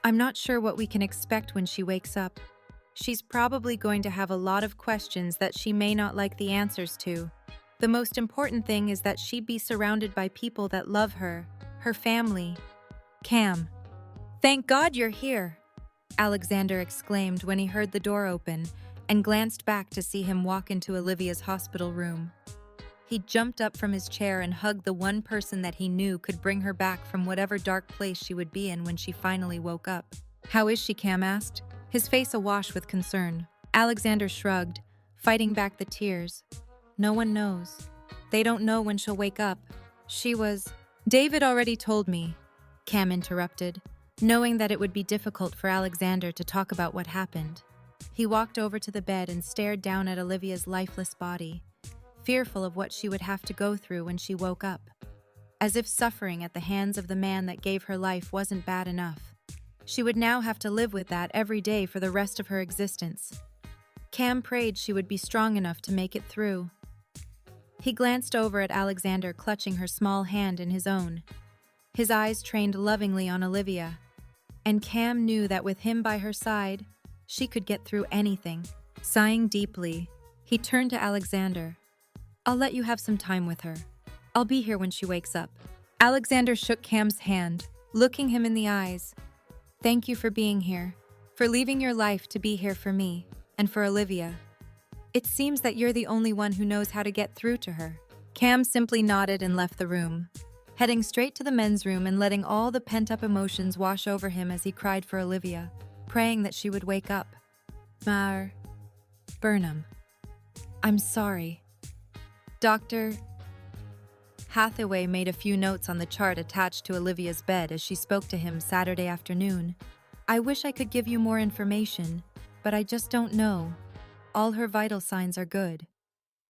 I'm not sure what we can expect when she wakes up. She's probably going to have a lot of questions that she may not like the answers to. The most important thing is that she be surrounded by people that love her, her family. Cam. Thank God you're here, Alexander exclaimed when he heard the door open and glanced back to see him walk into Olivia's hospital room. He jumped up from his chair and hugged the one person that he knew could bring her back from whatever dark place she would be in when she finally woke up. How is she? Cam asked, his face awash with concern. Alexander shrugged, fighting back the tears. No one knows. They don't know when she'll wake up. She was... David already told me, Cam interrupted. knowing that it would be difficult for Alexander to talk about what happened. He walked over to the bed and stared down at Olivia's lifeless body, fearful of what she would have to go through when she woke up. As if suffering at the hands of the man that gave her life wasn't bad enough, she would now have to live with that every day for the rest of her existence. Cam prayed she would be strong enough to make it through. He glanced over at Alexander, clutching her small hand in his own. His eyes trained lovingly on Olivia, and Cam knew that with him by her side, she could get through anything. Sighing deeply, he turned to Alexander. "I'll let you have some time with her. I'll be here when she wakes up." Alexander shook Cam's hand, looking him in the eyes. "Thank you for being here, for leaving your life to be here for me, and for Olivia. It seems that you're the only one who knows how to get through to her." Cam simply nodded and left the room, heading straight to the men's room and letting all the pent-up emotions wash over him as he cried for Olivia, praying that she would wake up. "Mar Burnham, I'm sorry. Dr. Hathaway made a few notes on the chart attached to Olivia's bed as she spoke to him Saturday afternoon. "I wish I could give you more information, but I just don't know. All her vital signs are good.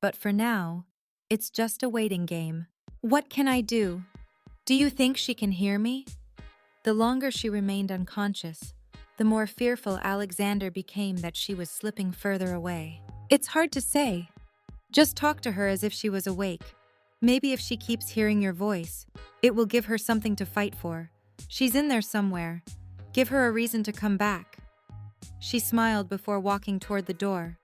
But for now, it's just a waiting game. What can I do? Do you think she can hear me?" The longer she remained unconscious, the more fearful Alexander became that she was slipping further away. "It's hard to say. Just talk to her as if she was awake. Maybe if she keeps hearing your voice, it will give her something to fight for. She's in there somewhere. Give her a reason to come back." She smiled before walking toward the door.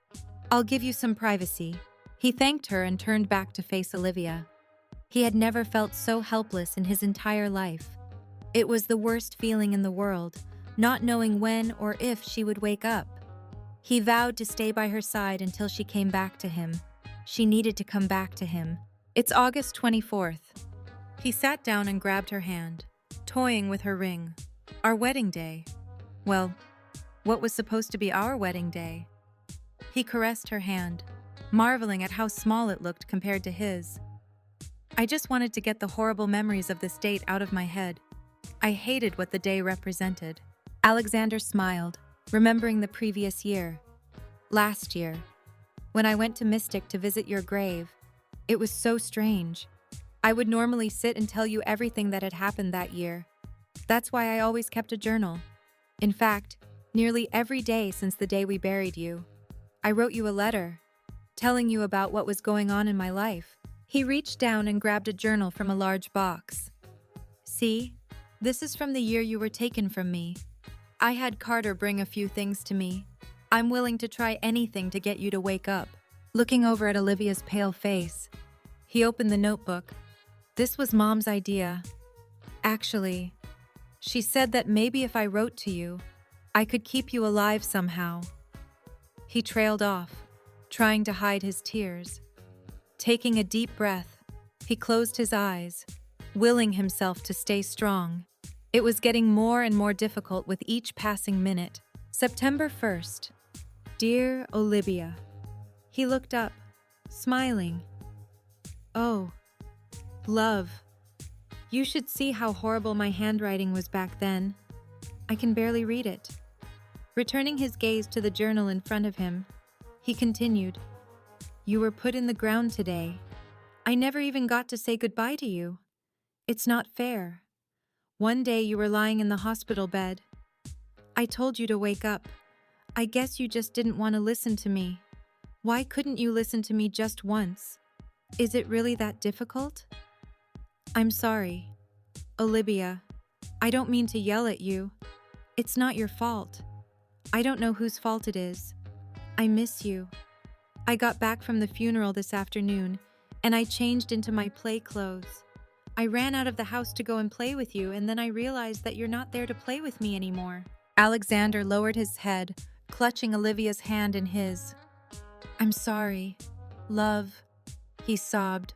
"I'll give you some privacy." He thanked her and turned back to face Olivia. He had never felt so helpless in his entire life. It was the worst feeling in the world, not knowing when or if she would wake up. He vowed to stay by her side until she came back to him. She needed to come back to him. It's August 24th. He sat down and grabbed her hand, toying with her ring. "Our wedding day. Well, what was supposed to be our wedding day?" He caressed her hand, marveling at how small it looked compared to his. "I just wanted to get the horrible memories of this date out of my head. I hated what the day represented." Alexander smiled, remembering the previous year. "Last year, when I went to Mystic to visit your grave, it was so strange. I would normally sit and tell you everything that had happened that year. That's why I always kept a journal. In fact, nearly every day since the day we buried you, I wrote you a letter, telling you about what was going on in my life." He reached down and grabbed a journal from a large box. "See, this is from the year you were taken from me. I had Carter bring a few things to me. I'm willing to try anything to get you to wake up." Looking over at Olivia's pale face, he opened the notebook. "This was Mom's idea. Actually, she said that maybe if I wrote to you, I could keep you alive somehow." He trailed off, trying to hide his tears. Taking a deep breath, he closed his eyes, willing himself to stay strong. It was getting more and more difficult with each passing minute. September 1st. "Dear Olivia." He looked up, smiling. "Oh, love. You should see how horrible my handwriting was back then. I can barely read it." Returning his gaze to the journal in front of him, he continued, "You were put in the ground today. I never even got to say goodbye to you. It's not fair. One day you were lying in the hospital bed. I told you to wake up. I guess you just didn't want to listen to me. Why couldn't you listen to me just once? Is it really that difficult? I'm sorry. Olivia, I don't mean to yell at you. It's not your fault. I don't know whose fault it is. I miss you. I got back from the funeral this afternoon, and I changed into my play clothes. I ran out of the house to go and play with you, and then I realized that you're not there to play with me anymore." Alexander lowered his head, clutching Olivia's hand in his. "I'm sorry, love," he sobbed.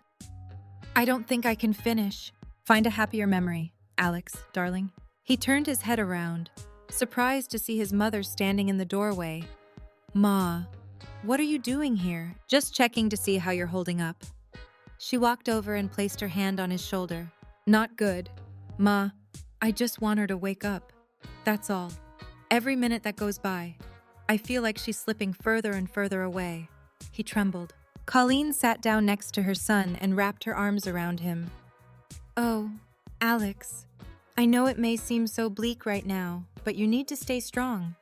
"I don't think I can finish." "Find a happier memory, Alex, darling." He turned his head around, surprised to see his mother standing in the doorway. "Ma, what are you doing here?" "Just checking to see how you're holding up." She walked over and placed her hand on his shoulder. "Not good. Ma, I just want her to wake up." That's all. Every minute that goes by, I feel like she's slipping further and further away. He trembled. Colleen sat down next to her son and wrapped her arms around him. Oh, Alex, I know it may seem so bleak right now, but you need to stay strong.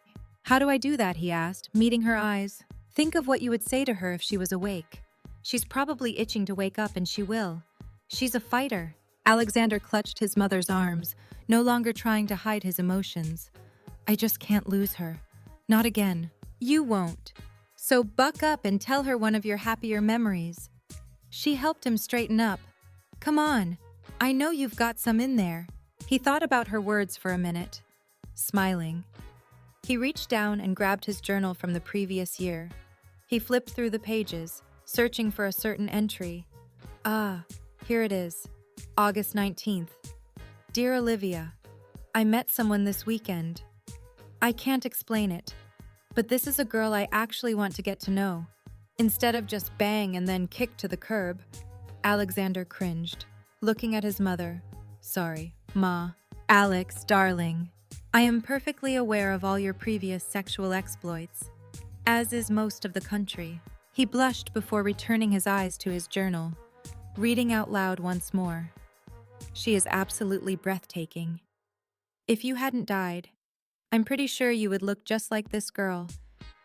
How do I do that? He asked, meeting her eyes. Think of what you would say to her if she was awake. She's probably itching to wake up, and she will. She's a fighter. Alexander clutched his mother's arms, no longer trying to hide his emotions. I just can't lose her. Not again. You won't. So buck up and tell her one of your happier memories. She helped him straighten up. Come on. I know you've got some in there. He thought about her words for a minute, smiling. He reached down and grabbed his journal from the previous year. He flipped through the pages, searching for a certain entry. Ah, here it is. August 19th. Dear Olivia, I met someone this weekend. I can't explain it, but this is a girl I actually want to get to know. Instead of just bang and then kick to the curb. Alexander cringed, looking at his mother. Sorry, Ma. Alex, darling. I am perfectly aware of all your previous sexual exploits, as is most of the country. He blushed before returning his eyes to his journal, reading out loud once more. She is absolutely breathtaking. If you hadn't died, I'm pretty sure you would look just like this girl.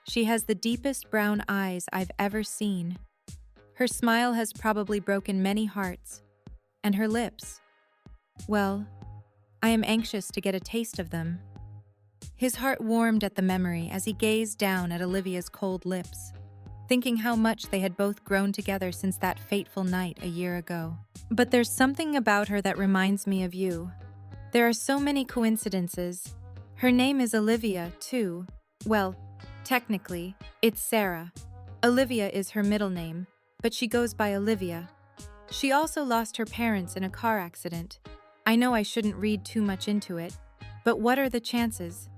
She has the deepest brown eyes I've ever seen. Her smile has probably broken many hearts. And her lips. Well, I am anxious to get a taste of them. His heart warmed at the memory as he gazed down at Olivia's cold lips, thinking how much they had both grown together since that fateful night a year ago. But there's something about her that reminds me of you. There are so many coincidences. Her name is Olivia, too. Well, technically, it's Sarah. Olivia is her middle name, but she goes by Olivia. She also lost her parents in a car accident. I know I shouldn't read too much into it, but what are the chances?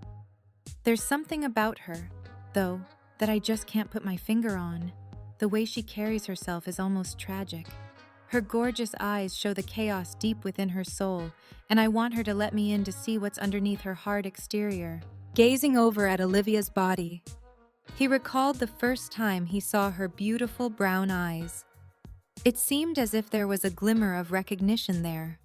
There's something about her, though, that I just can't put my finger on. The way she carries herself is almost tragic. Her gorgeous eyes show the chaos deep within her soul, and I want her to let me in to see what's underneath her hard exterior. Gazing over at Olivia's body, he recalled the first time he saw her beautiful brown eyes. It seemed as if there was a glimmer of recognition there.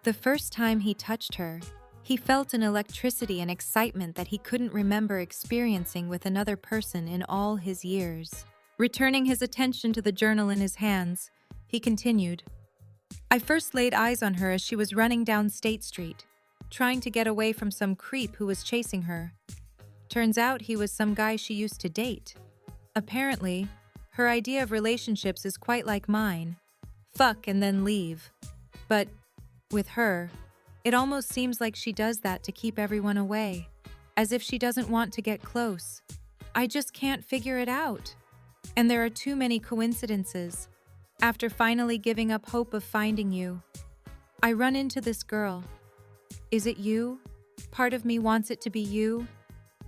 The first time he touched her, he felt an electricity and excitement that he couldn't remember experiencing with another person in all his years. Returning his attention to the journal in his hands, he continued, I first laid eyes on her as she was running down State Street, trying to get away from some creep who was chasing her. Turns out he was some guy she used to date. Apparently, her idea of relationships is quite like mine. Fuck and then leave. But with her, it almost seems like she does that to keep everyone away, as if she doesn't want to get close. I just can't figure it out. And there are too many coincidences. After finally giving up hope of finding you, I run into this girl. Is it you? Part of me wants it to be you,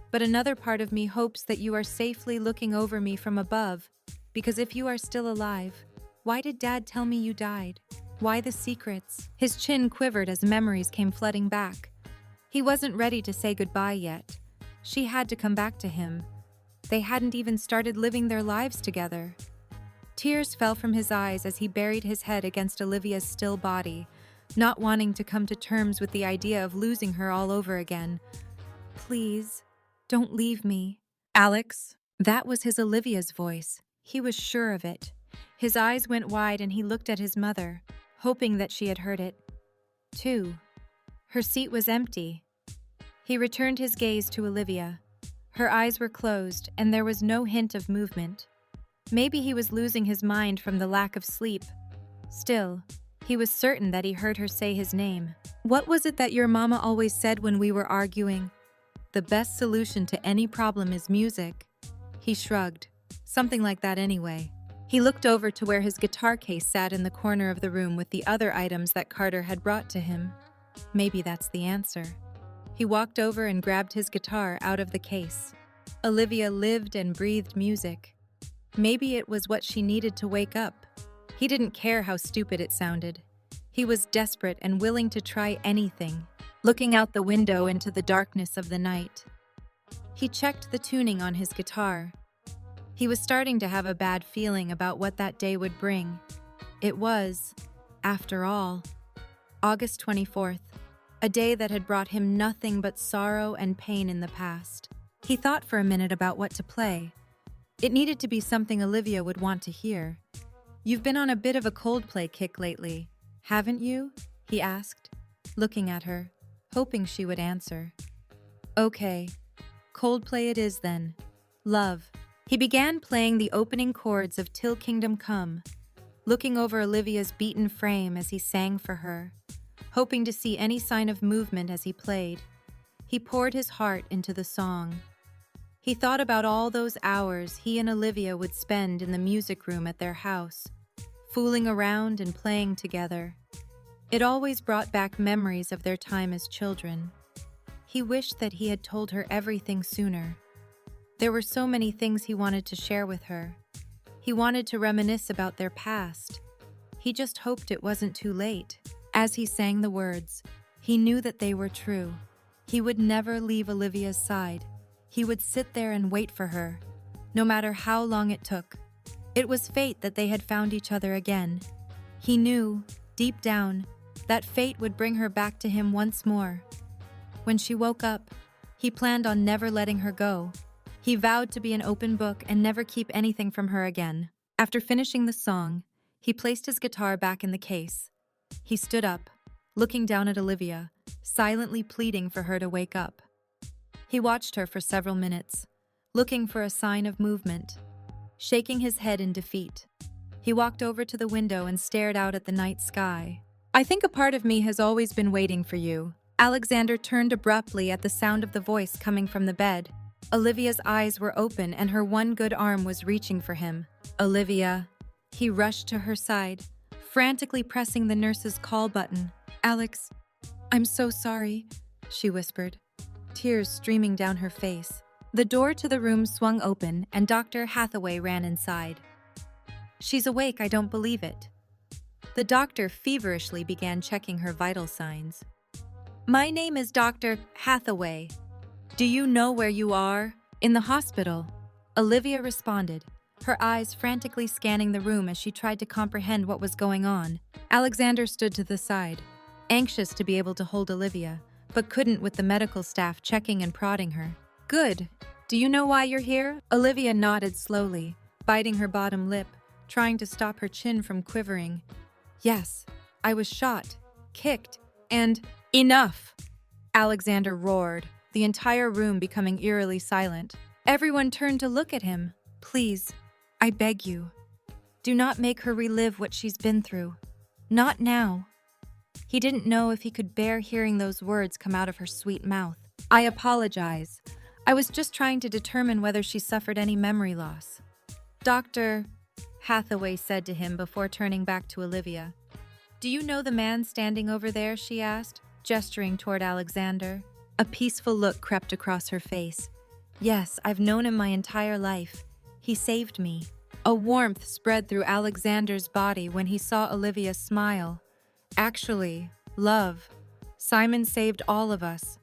but another part of me hopes that you are safely looking over me from above, because if you are still alive, why did Dad tell me you died? Why the secrets? His chin quivered as memories came flooding back. He wasn't ready to say goodbye yet. She had to come back to him. They hadn't even started living their lives together. Tears fell from his eyes as he buried his head against Olivia's still body, not wanting to come to terms with the idea of losing her all over again. Please, don't leave me. Alex, that was his Olivia's voice. He was sure of it. His eyes went wide and he looked at his mother, hoping that she had heard it, too. Her seat was empty. He returned his gaze to Olivia. Her eyes were closed and there was no hint of movement. Maybe he was losing his mind from the lack of sleep. Still, he was certain that he heard her say his name. What was it that your mama always said when we were arguing? The best solution to any problem is music. He shrugged. Something like that anyway. He looked over to where his guitar case sat in the corner of the room with the other items that Carter had brought to him. Maybe that's the answer. He walked over and grabbed his guitar out of the case. Olivia lived and breathed music. Maybe it was what she needed to wake up. He didn't care how stupid it sounded. He was desperate and willing to try anything. looking out the window into the darkness of the night. He checked the tuning on his guitar. He was starting to have a bad feeling about what that day would bring. It was, after all, August 24th, a day that had brought him nothing but sorrow and pain in the past. He thought for a minute about what to play. It needed to be something Olivia would want to hear. "You've been on a bit of a Coldplay kick lately, haven't you?" he asked, looking at her, hoping she would answer. "Okay, Coldplay it is then. Love." He began playing the opening chords of Till Kingdom Come, looking over Olivia's beaten frame as he sang for her, hoping to see any sign of movement as he played. He poured his heart into the song. He thought about all those hours he and Olivia would spend in the music room at their house, fooling around and playing together. It always brought back memories of their time as children. He wished that he had told her everything sooner. There were so many things he wanted to share with her. He wanted to reminisce about their past. He just hoped it wasn't too late. As he sang the words, he knew that they were true. He would never leave Olivia's side. He would sit there and wait for her, no matter how long it took. It was fate that they had found each other again. He knew, deep down, that fate would bring her back to him once more. When she woke up, he planned on never letting her go. He vowed to be an open book and never keep anything from her again. After finishing the song, he placed his guitar back in the case. He stood up, looking down at Olivia, silently pleading for her to wake up. He watched her for several minutes, looking for a sign of movement. Shaking his head in defeat, he walked over to the window and stared out at the night sky. "I think a part of me has always been waiting for you." Alexander turned abruptly at the sound of the voice coming from the bed. Olivia's eyes were open and her one good arm was reaching for him. "Olivia." He rushed to her side, frantically pressing the nurse's call button. "Alex, I'm so sorry," she whispered, tears streaming down her face. The door to the room swung open and Dr. Hathaway ran inside. "She's awake, I don't believe it." The doctor feverishly began checking her vital signs. "My name is Dr. Hathaway. Do you know where you are?" "In the hospital," Olivia responded, her eyes frantically scanning the room as she tried to comprehend what was going on. Alexander stood to the side, anxious to be able to hold Olivia, but couldn't with the medical staff checking and prodding her. "Good. Do you know why you're here?" Olivia nodded slowly, biting her bottom lip, trying to stop her chin from quivering. "Yes, I was shot, kicked, and—" "Enough!" Alexander roared, the entire room becoming eerily silent. Everyone turned to look at him. "Please, I beg you, do not make her relive what she's been through. Not now." He didn't know if he could bear hearing those words come out of her sweet mouth. "I apologize. I was just trying to determine whether she suffered any memory loss." "Dr. Hathaway said to him before turning back to Olivia. "Do you know the man standing over there?" she asked, gesturing toward Alexander. A peaceful look crept across her face. "Yes, I've known him my entire life. He saved me." A warmth spread through Alexander's body when he saw Olivia smile. "Actually, love, Simon saved all of us.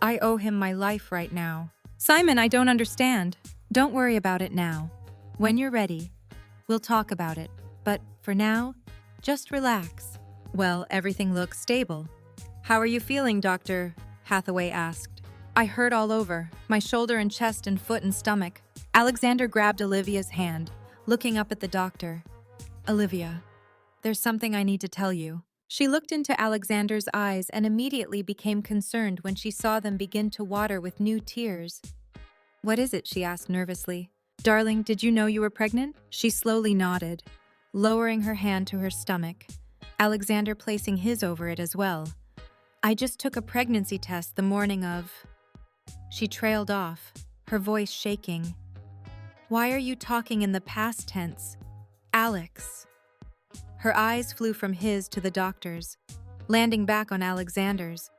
I owe him my life right now." "Simon, I don't understand." "Don't worry about it now. When you're ready, we'll talk about it. But for now, just relax." "Well, everything looks stable. How are you feeling, Dr.?" Hathaway asked. "I hurt all over, my shoulder and chest and foot and stomach." Alexander grabbed Olivia's hand, looking up at the doctor. "Olivia, there's something I need to tell you." She looked into Alexander's eyes and immediately became concerned when she saw them begin to water with new tears. "What is it?" she asked nervously. "Darling, did you know you were pregnant?" She slowly nodded, lowering her hand to her stomach, Alexander placing his over it as well. "I just took a pregnancy test the morning of—" She trailed off, her voice shaking. "Why are you talking in the past tense? Alex." Her eyes flew from his to the doctor's, landing back on Alexander's,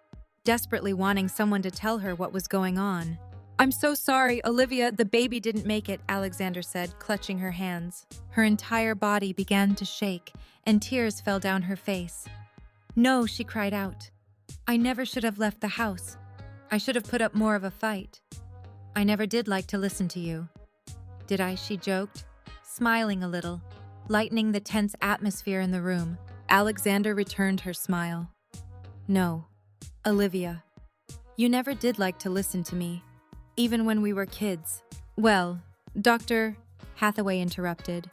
desperately wanting someone to tell her what was going on. "I'm so sorry, Olivia, the baby didn't make it," Alexander said, clutching her hands. Her entire body began to shake, and tears fell down her face. "No," she cried out. I never should have left the house. I should have put up more of a fight. I never did like to listen to you. Did I? She joked, smiling a little, lightening the tense atmosphere in the room. Alexander returned her smile. No, Olivia, you never did like to listen to me, even when we were kids. Well, Dr. Hathaway interrupted.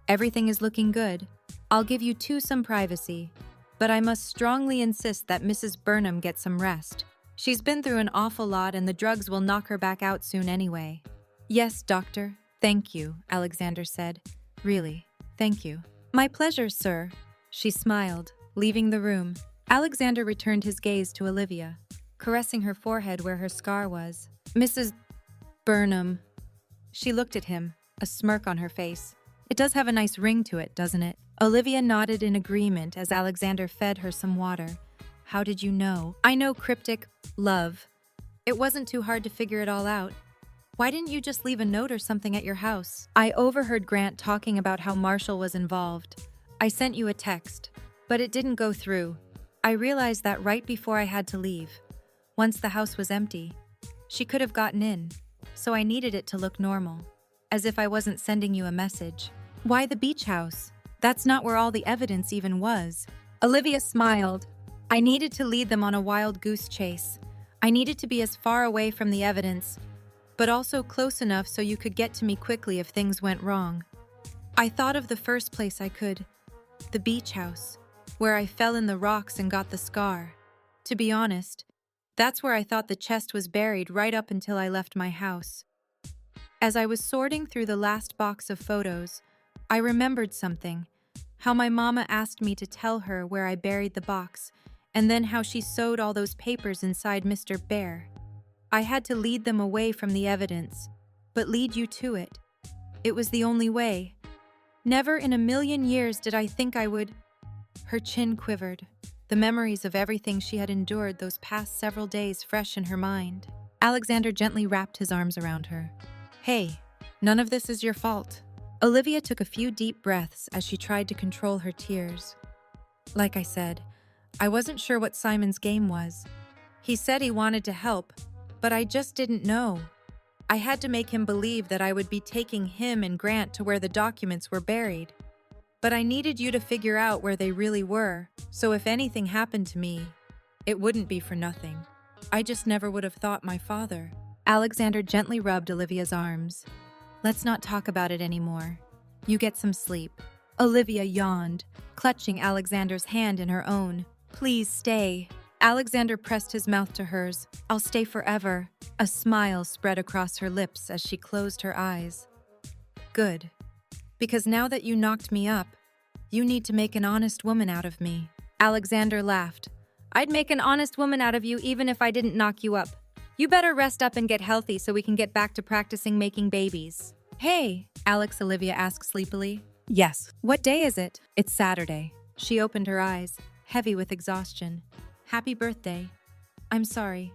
Everything is looking good. I'll give you two some privacy, but I must strongly insist that Mrs. Burnham get some rest. She's been through an awful lot and the drugs will knock her back out soon anyway. Yes, doctor. Thank you, Alexander said. Really, thank you. My pleasure, sir. She smiled, leaving the room. Alexander returned his gaze to Olivia, caressing her forehead where her scar was. Mrs. Burnham. She looked at him, a smirk on her face. It does have a nice ring to it, doesn't it? Olivia nodded in agreement as Alexander fed her some water. How did you know? I know cryptic love. It wasn't too hard to figure it all out. Why didn't you just leave a note or something at your house? I overheard Grant talking about how Marshall was involved. I sent you a text, but it didn't go through. I realized that right before I had to leave. Once the house was empty, she could have gotten in, so I needed it to look normal, as if I wasn't sending you a message. Why the beach house? That's not where all the evidence even was. Olivia smiled. I needed to lead them on a wild goose chase. I needed to be as far away from the evidence, but also close enough so you could get to me quickly if things went wrong. I thought of the first place I could, the beach house, where I fell in the rocks and got the scar. To be honest, that's where I thought the chest was buried right up until I left my house. As I was sorting through the last box of photos, I remembered something, how my mama asked me to tell her where I buried the box, and then how she sewed all those papers inside Mr. Bear. I had to lead them away from the evidence, but lead you to it. It was the only way. Never in a million years did I think I would. Her chin quivered, the memories of everything she had endured those past several days fresh in her mind. Alexander gently wrapped his arms around her. Hey, none of this is your fault. Olivia took a few deep breaths as she tried to control her tears. Like I said, I wasn't sure what Simon's game was. He said he wanted to help, but I just didn't know. I had to make him believe that I would be taking him and Grant to where the documents were buried. But I needed you to figure out where they really were, so if anything happened to me, it wouldn't be for nothing. I just never would have thought my father. Alexander gently rubbed Olivia's arms. Let's not talk about it anymore. You get some sleep. Olivia yawned, clutching Alexander's hand in her own. Please stay. Alexander pressed his mouth to hers. I'll stay forever. A smile spread across her lips as she closed her eyes. Good. Because now that you knocked me up, you need to make an honest woman out of me. Alexander laughed. I'd make an honest woman out of you even if I didn't knock you up. You better rest up and get healthy so we can get back to practicing making babies. Hey, Olivia asked sleepily. Yes. What day is it? It's Saturday. She opened her eyes, heavy with exhaustion. Happy birthday. I'm sorry.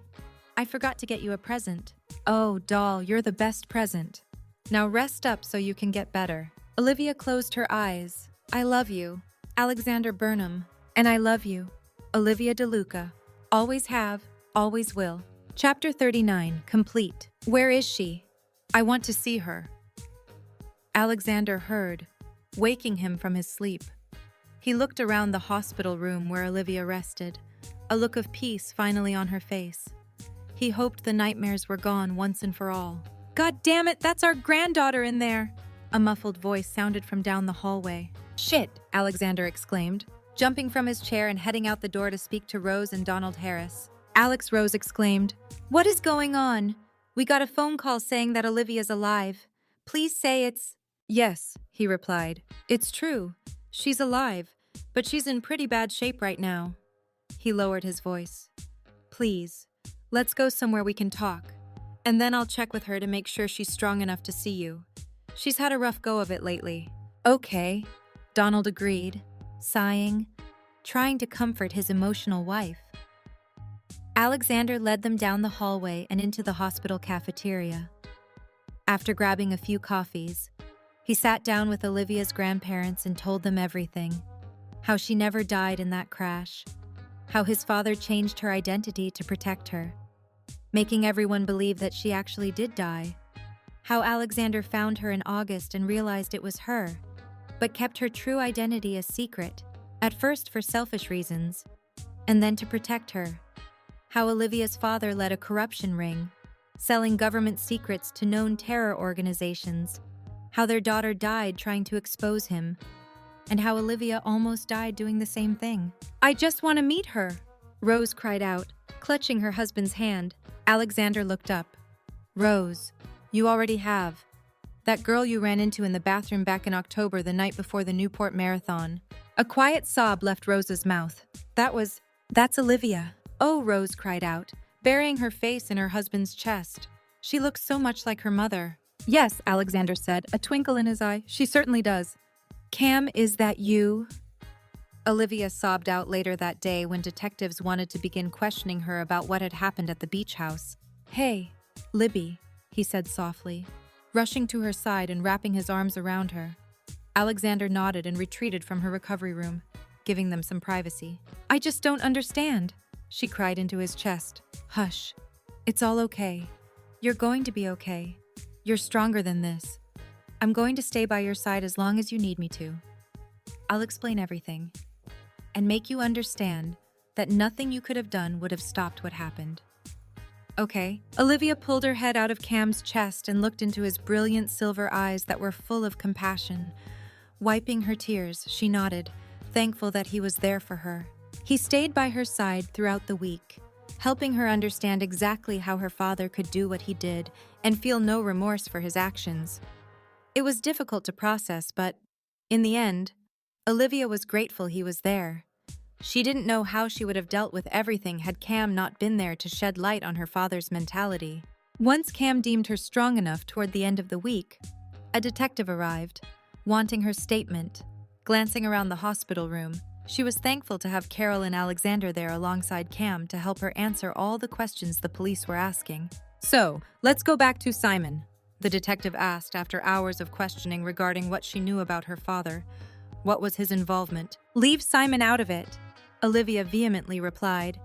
I forgot to get you a present. Oh, doll, you're the best present. Now rest up so you can get better. Olivia closed her eyes. I love you, Alexander Burnham. And I love you, Olivia DeLuca. Always have, always will. Chapter 39, complete. Where is she? I want to see her. Alexander heard, waking him from his sleep. He looked around the hospital room where Olivia rested, a look of peace finally on her face. He hoped the nightmares were gone once and for all. God damn it, that's our granddaughter in there! A muffled voice sounded from down the hallway. Shit, Alexander exclaimed, jumping from his chair and heading out the door to speak to Rose and Donald Harris. Alex Rose exclaimed, What is going on? We got a phone call saying that Olivia's alive. Please say it's... Yes, he replied. It's true. She's alive, but she's in pretty bad shape right now. He lowered his voice. Please, let's go somewhere we can talk, and then I'll check with her to make sure she's strong enough to see you. She's had a rough go of it lately. Okay, Donald agreed, sighing, trying to comfort his emotional wife. Alexander led them down the hallway and into the hospital cafeteria. After grabbing a few coffees, he sat down with Olivia's grandparents and told them everything, how she never died in that crash, how his father changed her identity to protect her, making everyone believe that she actually did die, how Alexander found her in August and realized it was her, but kept her true identity a secret, at first for selfish reasons, and then to protect her, how Olivia's father led a corruption ring, selling government secrets to known terror organizations, how their daughter died trying to expose him, and how Olivia almost died doing the same thing. "I just want to meet her," Rose cried out, clutching her husband's hand. Alexander looked up. "Rose, you already have. That girl you ran into in the bathroom back in October, the night before the Newport Marathon." A quiet sob left Rose's mouth. That's Olivia." "Oh," Rose cried out, burying her face in her husband's chest. "She looks so much like her mother." "Yes," Alexander said, a twinkle in his eye. "She certainly does." "Cam, is that you?" Olivia sobbed out later that day when detectives wanted to begin questioning her about what had happened at the beach house. "Hey, Libby," he said softly, rushing to her side and wrapping his arms around her. Alexander nodded and retreated from her recovery room, giving them some privacy. "I just don't understand," she cried into his chest. "Hush. It's all okay. You're going to be okay. You're stronger than this. I'm going to stay by your side as long as you need me to. I'll explain everything and make you understand that nothing you could have done would have stopped what happened. Okay?" Olivia pulled her head out of Cam's chest and looked into his brilliant silver eyes that were full of compassion. Wiping her tears, she nodded, thankful that he was there for her. He stayed by her side throughout the week, helping her understand exactly how her father could do what he did and feel no remorse for his actions. It was difficult to process, but in the end, Olivia was grateful he was there. She didn't know how she would have dealt with everything had Cam not been there to shed light on her father's mentality. Once Cam deemed her strong enough toward the end of the week, a detective arrived, wanting her statement. Glancing around the hospital room, she was thankful to have Carol and Alexander there alongside Cam to help her answer all the questions the police were asking. "So, let's go back to Simon," the detective asked after hours of questioning regarding what she knew about her father. What was his involvement? "Leave Simon out of it," Olivia vehemently replied.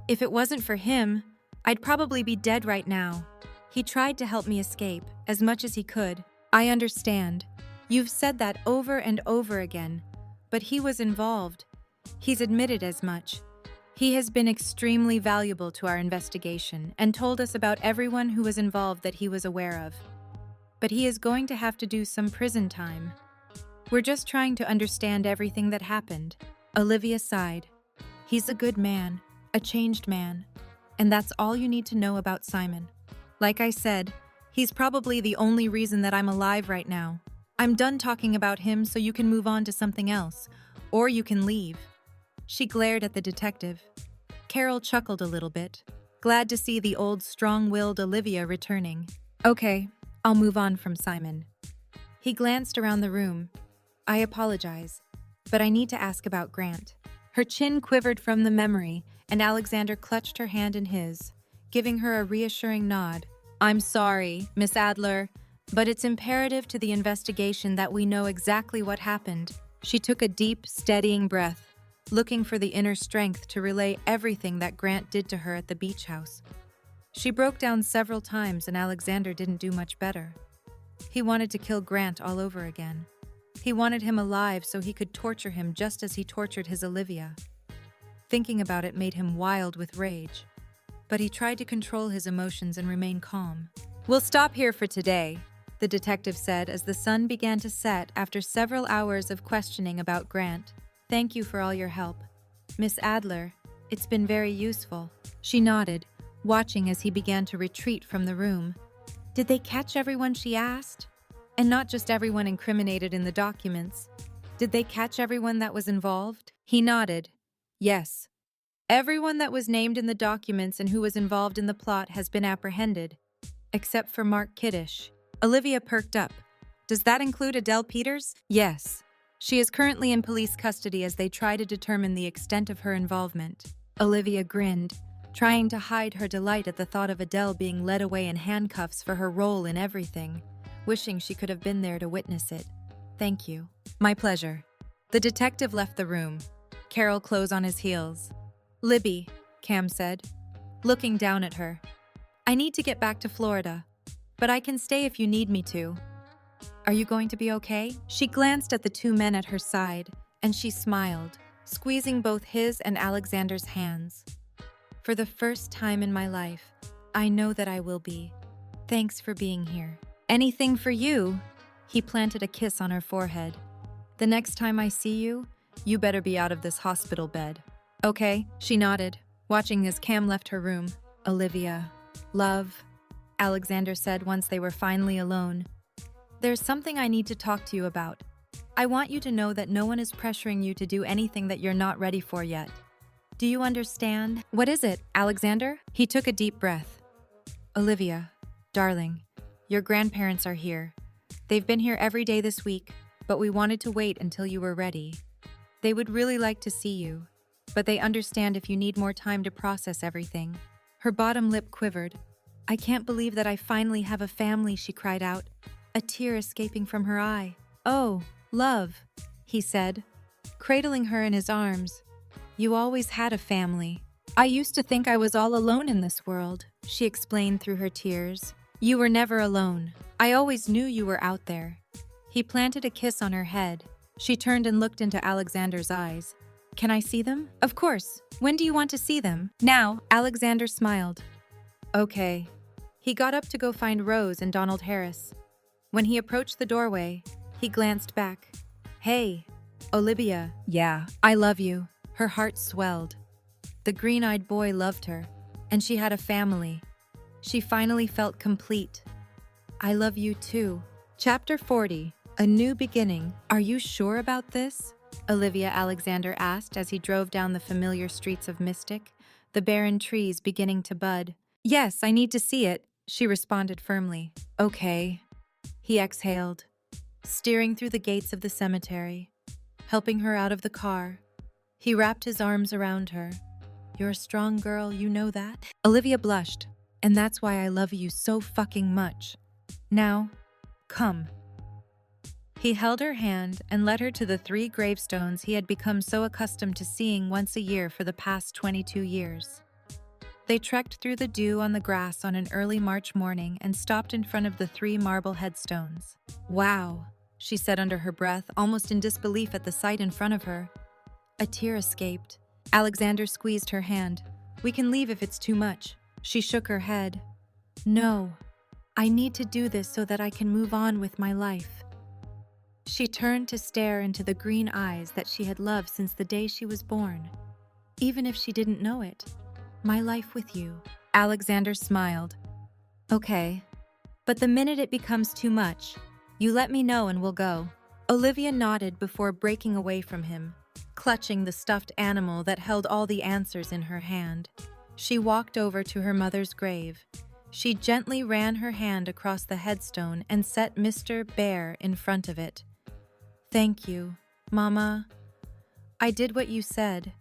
"If it wasn't for him, I'd probably be dead right now. He tried to help me escape, as much as he could. I understand. You've said that over and over again, but he was involved. He's admitted as much. He has been extremely valuable to our investigation and told us about everyone who was involved that he was aware of. But he is going to have to do some prison time. We're just trying to understand everything that happened." Olivia sighed. "He's a good man, a changed man, and that's all you need to know about Simon. Like I said, he's probably the only reason that I'm alive right now. I'm done talking about him, so you can move on to something else, or you can leave." She glared at the detective. Carol chuckled a little bit, glad to see the old strong-willed Olivia returning. "Okay, I'll move on from Simon." He glanced around the room. "I apologize, but I need to ask about Grant." Her chin quivered from the memory, and Alexander clutched her hand in his, giving her a reassuring nod. "I'm sorry, Miss Adler, but it's imperative to the investigation that we know exactly what happened." She took a deep, steadying breath, looking for the inner strength to relay everything that Grant did to her at the beach house. She broke down several times, and Alexander didn't do much better. He wanted to kill Grant all over again. He wanted him alive so he could torture him just as he tortured his Olivia. Thinking about it made him wild with rage, but he tried to control his emotions and remain calm. "We'll stop here for today," the detective said as the sun began to set after several hours of questioning about Grant. "Thank you for all your help, Miss Adler. It's been very useful." She nodded, watching as he began to retreat from the room. Did they catch everyone she asked? And not just everyone incriminated in the documents. Did they catch everyone that was involved? He nodded. Yes. Everyone that was named in the documents and who was involved in the plot has been apprehended, except for Mark Kiddish. Olivia perked up. Does that include Adele Peters? Yes. She is currently in police custody as they try to determine the extent of her involvement. Olivia grinned, trying to hide her delight at the thought of Adele being led away in handcuffs for her role in everything, wishing she could have been there to witness it. Thank you. My pleasure. The detective left the room. Carol closed on his heels. Libby, Cam said, looking down at her. I need to get back to Florida, but I can stay if you need me to. Are you going to be okay? She glanced at the two men at her side, and she smiled, squeezing both his and Alexander's hands. For the first time in my life, I know that I will be. Thanks for being here. Anything for you? He planted a kiss on her forehead. The next time I see you, you better be out of this hospital bed. Okay, she nodded, watching as Cam left her room. Olivia, love, Alexander said once they were finally alone. There's something I need to talk to you about. I want you to know that no one is pressuring you to do anything that you're not ready for yet. Do you understand? What is it, Alexander? He took a deep breath. Olivia, darling, your grandparents are here. They've been here every day this week, but we wanted to wait until you were ready. They would really like to see you, but they understand if you need more time to process everything. Her bottom lip quivered. I can't believe that I finally have a family, she cried out, a tear escaping from her eye. Oh, love, he said, cradling her in his arms. You always had a family. I used to think I was all alone in this world, she explained through her tears. You were never alone. I always knew you were out there. He planted a kiss on her head. She turned and looked into Alexander's eyes. Can I see them? Of course. When do you want to see them? Now, Alexander smiled. Okay. He got up to go find Rose and Donald Harris. When he approached the doorway, he glanced back. Hey, Olivia. Yeah, I love you. Her heart swelled. The green-eyed boy loved her, and she had a family. She finally felt complete. I love you too. Chapter 40, A New Beginning. Are you sure about this? Olivia Alexander asked as he drove down the familiar streets of Mystic, the barren trees beginning to bud. Yes, I need to see it, she responded firmly. Okay. He exhaled, steering through the gates of the cemetery, helping her out of the car. He wrapped his arms around her. You're a strong girl, you know that? Olivia blushed, and that's why I love you so fucking much. Now, come. He held her hand and led her to the 3 gravestones he had become so accustomed to seeing once a year for the past 22 years. They trekked through the dew on the grass on an early March morning and stopped in front of the 3 marble headstones. Wow, she said under her breath, almost in disbelief at the sight in front of her. A tear escaped. Alexander squeezed her hand. We can leave if it's too much. She shook her head. No, I need to do this so that I can move on with my life. She turned to stare into the green eyes that she had loved since the day she was born. Even if she didn't know it. My life with you. Alexander smiled. Okay, but the minute it becomes too much, you let me know and we'll go. Olivia nodded before breaking away from him, clutching the stuffed animal that held all the answers in her hand. She walked over to her mother's grave. She gently ran her hand across the headstone and set Mr. Bear in front of it. Thank you, Mama. I did what you said.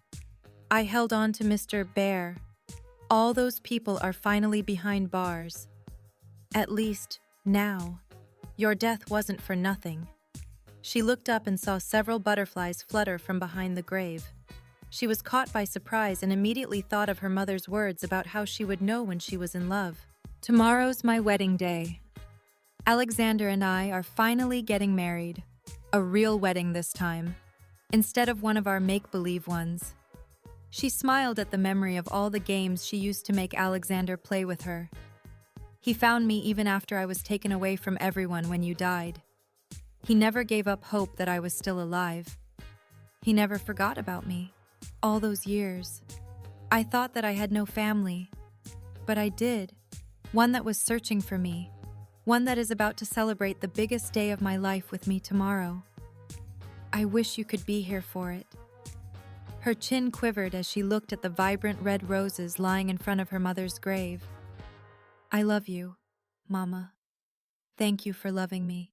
I held on to Mr. Bear. All those people are finally behind bars. At least, now. Your death wasn't for nothing. She looked up and saw several butterflies flutter from behind the grave. She was caught by surprise and immediately thought of her mother's words about how she would know when she was in love. Tomorrow's my wedding day. Alexander and I are finally getting married. A real wedding this time, instead of one of our make-believe ones. She smiled at the memory of all the games she used to make Alexander play with her. He found me even after I was taken away from everyone when you died. He never gave up hope that I was still alive. He never forgot about me. All those years. I thought that I had no family, but I did. One that was searching for me. One that is about to celebrate the biggest day of my life with me tomorrow. I wish you could be here for it. Her chin quivered as she looked at the vibrant red roses lying in front of her mother's grave. I love you, Mama. Thank you for loving me.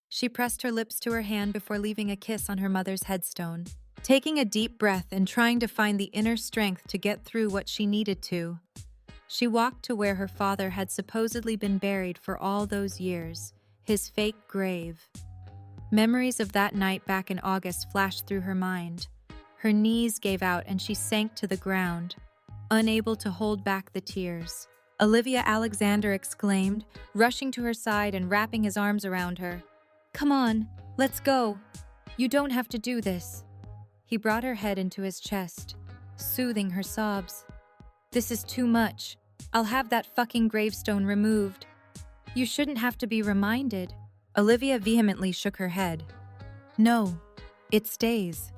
She pressed her lips to her hand before leaving a kiss on her mother's headstone, taking a deep breath and trying to find the inner strength to get through what she needed to. She walked to where her father had supposedly been buried for all those years, his fake grave. Memories of that night back in August flashed through her mind. Her knees gave out and she sank to the ground, unable to hold back the tears. Olivia Alexander exclaimed, rushing to her side and wrapping his arms around her. "Come on, let's go. You don't have to do this." He brought her head into his chest, soothing her sobs. "This is too much. I'll have that fucking gravestone removed." "You shouldn't have to be reminded." Olivia vehemently shook her head. "No, it stays.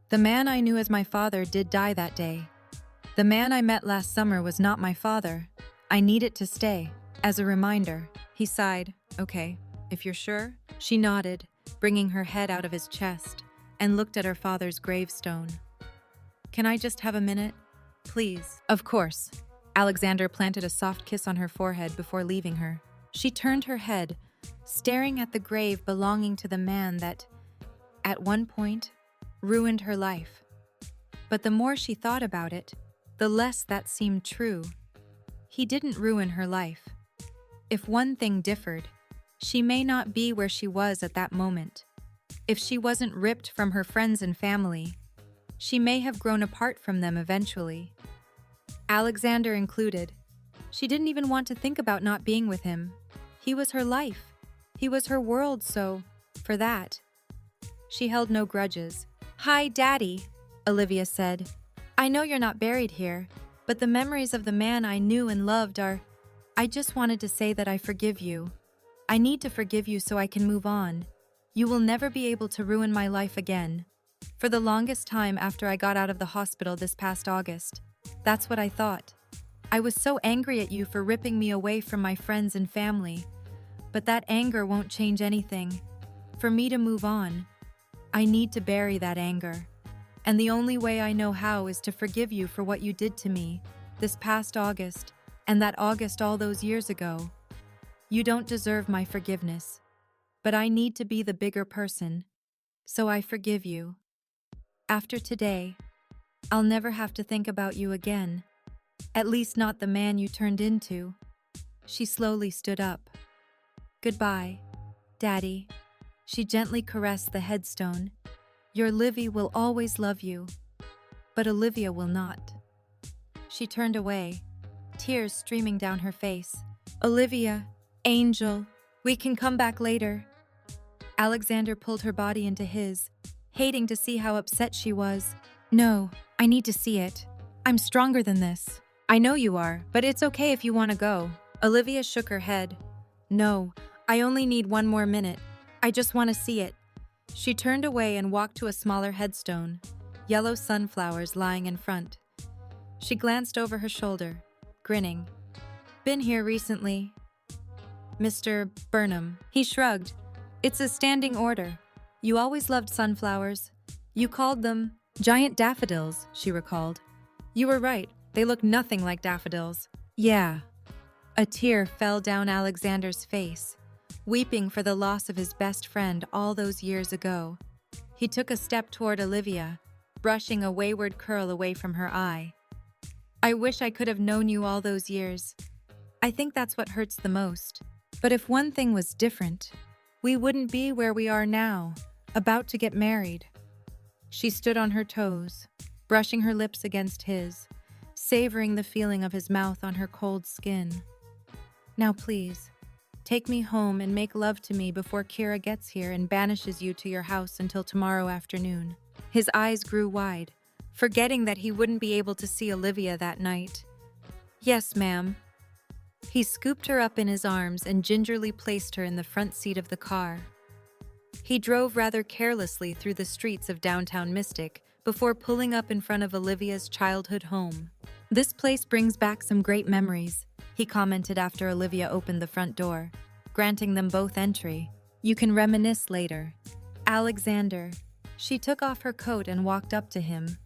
The man I knew as my father did die that day. The man I met last summer was not my father. I need it to stay, as a reminder." He sighed. "Okay, if you're sure." She nodded, bringing her head out of his chest, and looked at her father's gravestone. "Can I just have a minute? Please." "Of course." Alexander planted a soft kiss on her forehead before leaving her. She turned her head, staring at the grave belonging to the man that, at one point, ruined her life. But the more she thought about it, the less that seemed true. He didn't ruin her life. If one thing differed, she may not be where she was at that moment. If she wasn't ripped from her friends and family, she may have grown apart from them eventually. Alexander included. She didn't even want to think about not being with him. He was her life. He was her world, so, for that, she held no grudges. "Hi, Daddy," Olivia said. "I know you're not buried here, but the memories of the man I knew and loved are... I just wanted to say that I forgive you. I need to forgive you so I can move on. You will never be able to ruin my life again. For the longest time after I got out of the hospital this past August, that's what I thought. I was so angry at you for ripping me away from my friends and family. But that anger won't change anything. For me to move on, I need to bury that anger. And the only way I know how is to forgive you for what you did to me this past August and that August all those years ago. You don't deserve my forgiveness, but I need to be the bigger person, so I forgive you. After today, I'll never have to think about you again, at least not the man you turned into." She slowly stood up. "Goodbye, Daddy." She gently caressed the headstone. "Your Livy will always love you, but Olivia will not." She turned away, tears streaming down her face. "Olivia, Angel, we can come back later." Alexander pulled her body into his, hating to see how upset she was. "No, I need to see it. I'm stronger than this." "I know you are, but it's okay if you want to go." Olivia shook her head. "No, I only need one more minute. I just want to see it." She turned away and walked to a smaller headstone, yellow sunflowers lying in front. She glanced over her shoulder, grinning. "Been here recently, Mr. Burnham?" He shrugged. "It's a standing order. You always loved sunflowers. You called them giant daffodils," she recalled. "You were right. They look nothing like daffodils." "Yeah." A tear fell down Alexander's face, weeping for the loss of his best friend all those years ago. He took a step toward Olivia, brushing a wayward curl away from her eye. "I wish I could have known you all those years. I think that's what hurts the most. But if one thing was different, we wouldn't be where we are now, about to get married." She stood on her toes, brushing her lips against his, savoring the feeling of his mouth on her cold skin. "Now please, take me home and make love to me before Kira gets here and banishes you to your house until tomorrow afternoon." His eyes grew wide, forgetting that he wouldn't be able to see Olivia that night. "Yes, ma'am." He scooped her up in his arms and gingerly placed her in the front seat of the car. He drove rather carelessly through the streets of downtown Mystic before pulling up in front of Olivia's childhood home. "This place brings back some great memories," he commented after Olivia opened the front door, granting them both entry. "You can reminisce later." "Alexander." She took off her coat and walked up to him,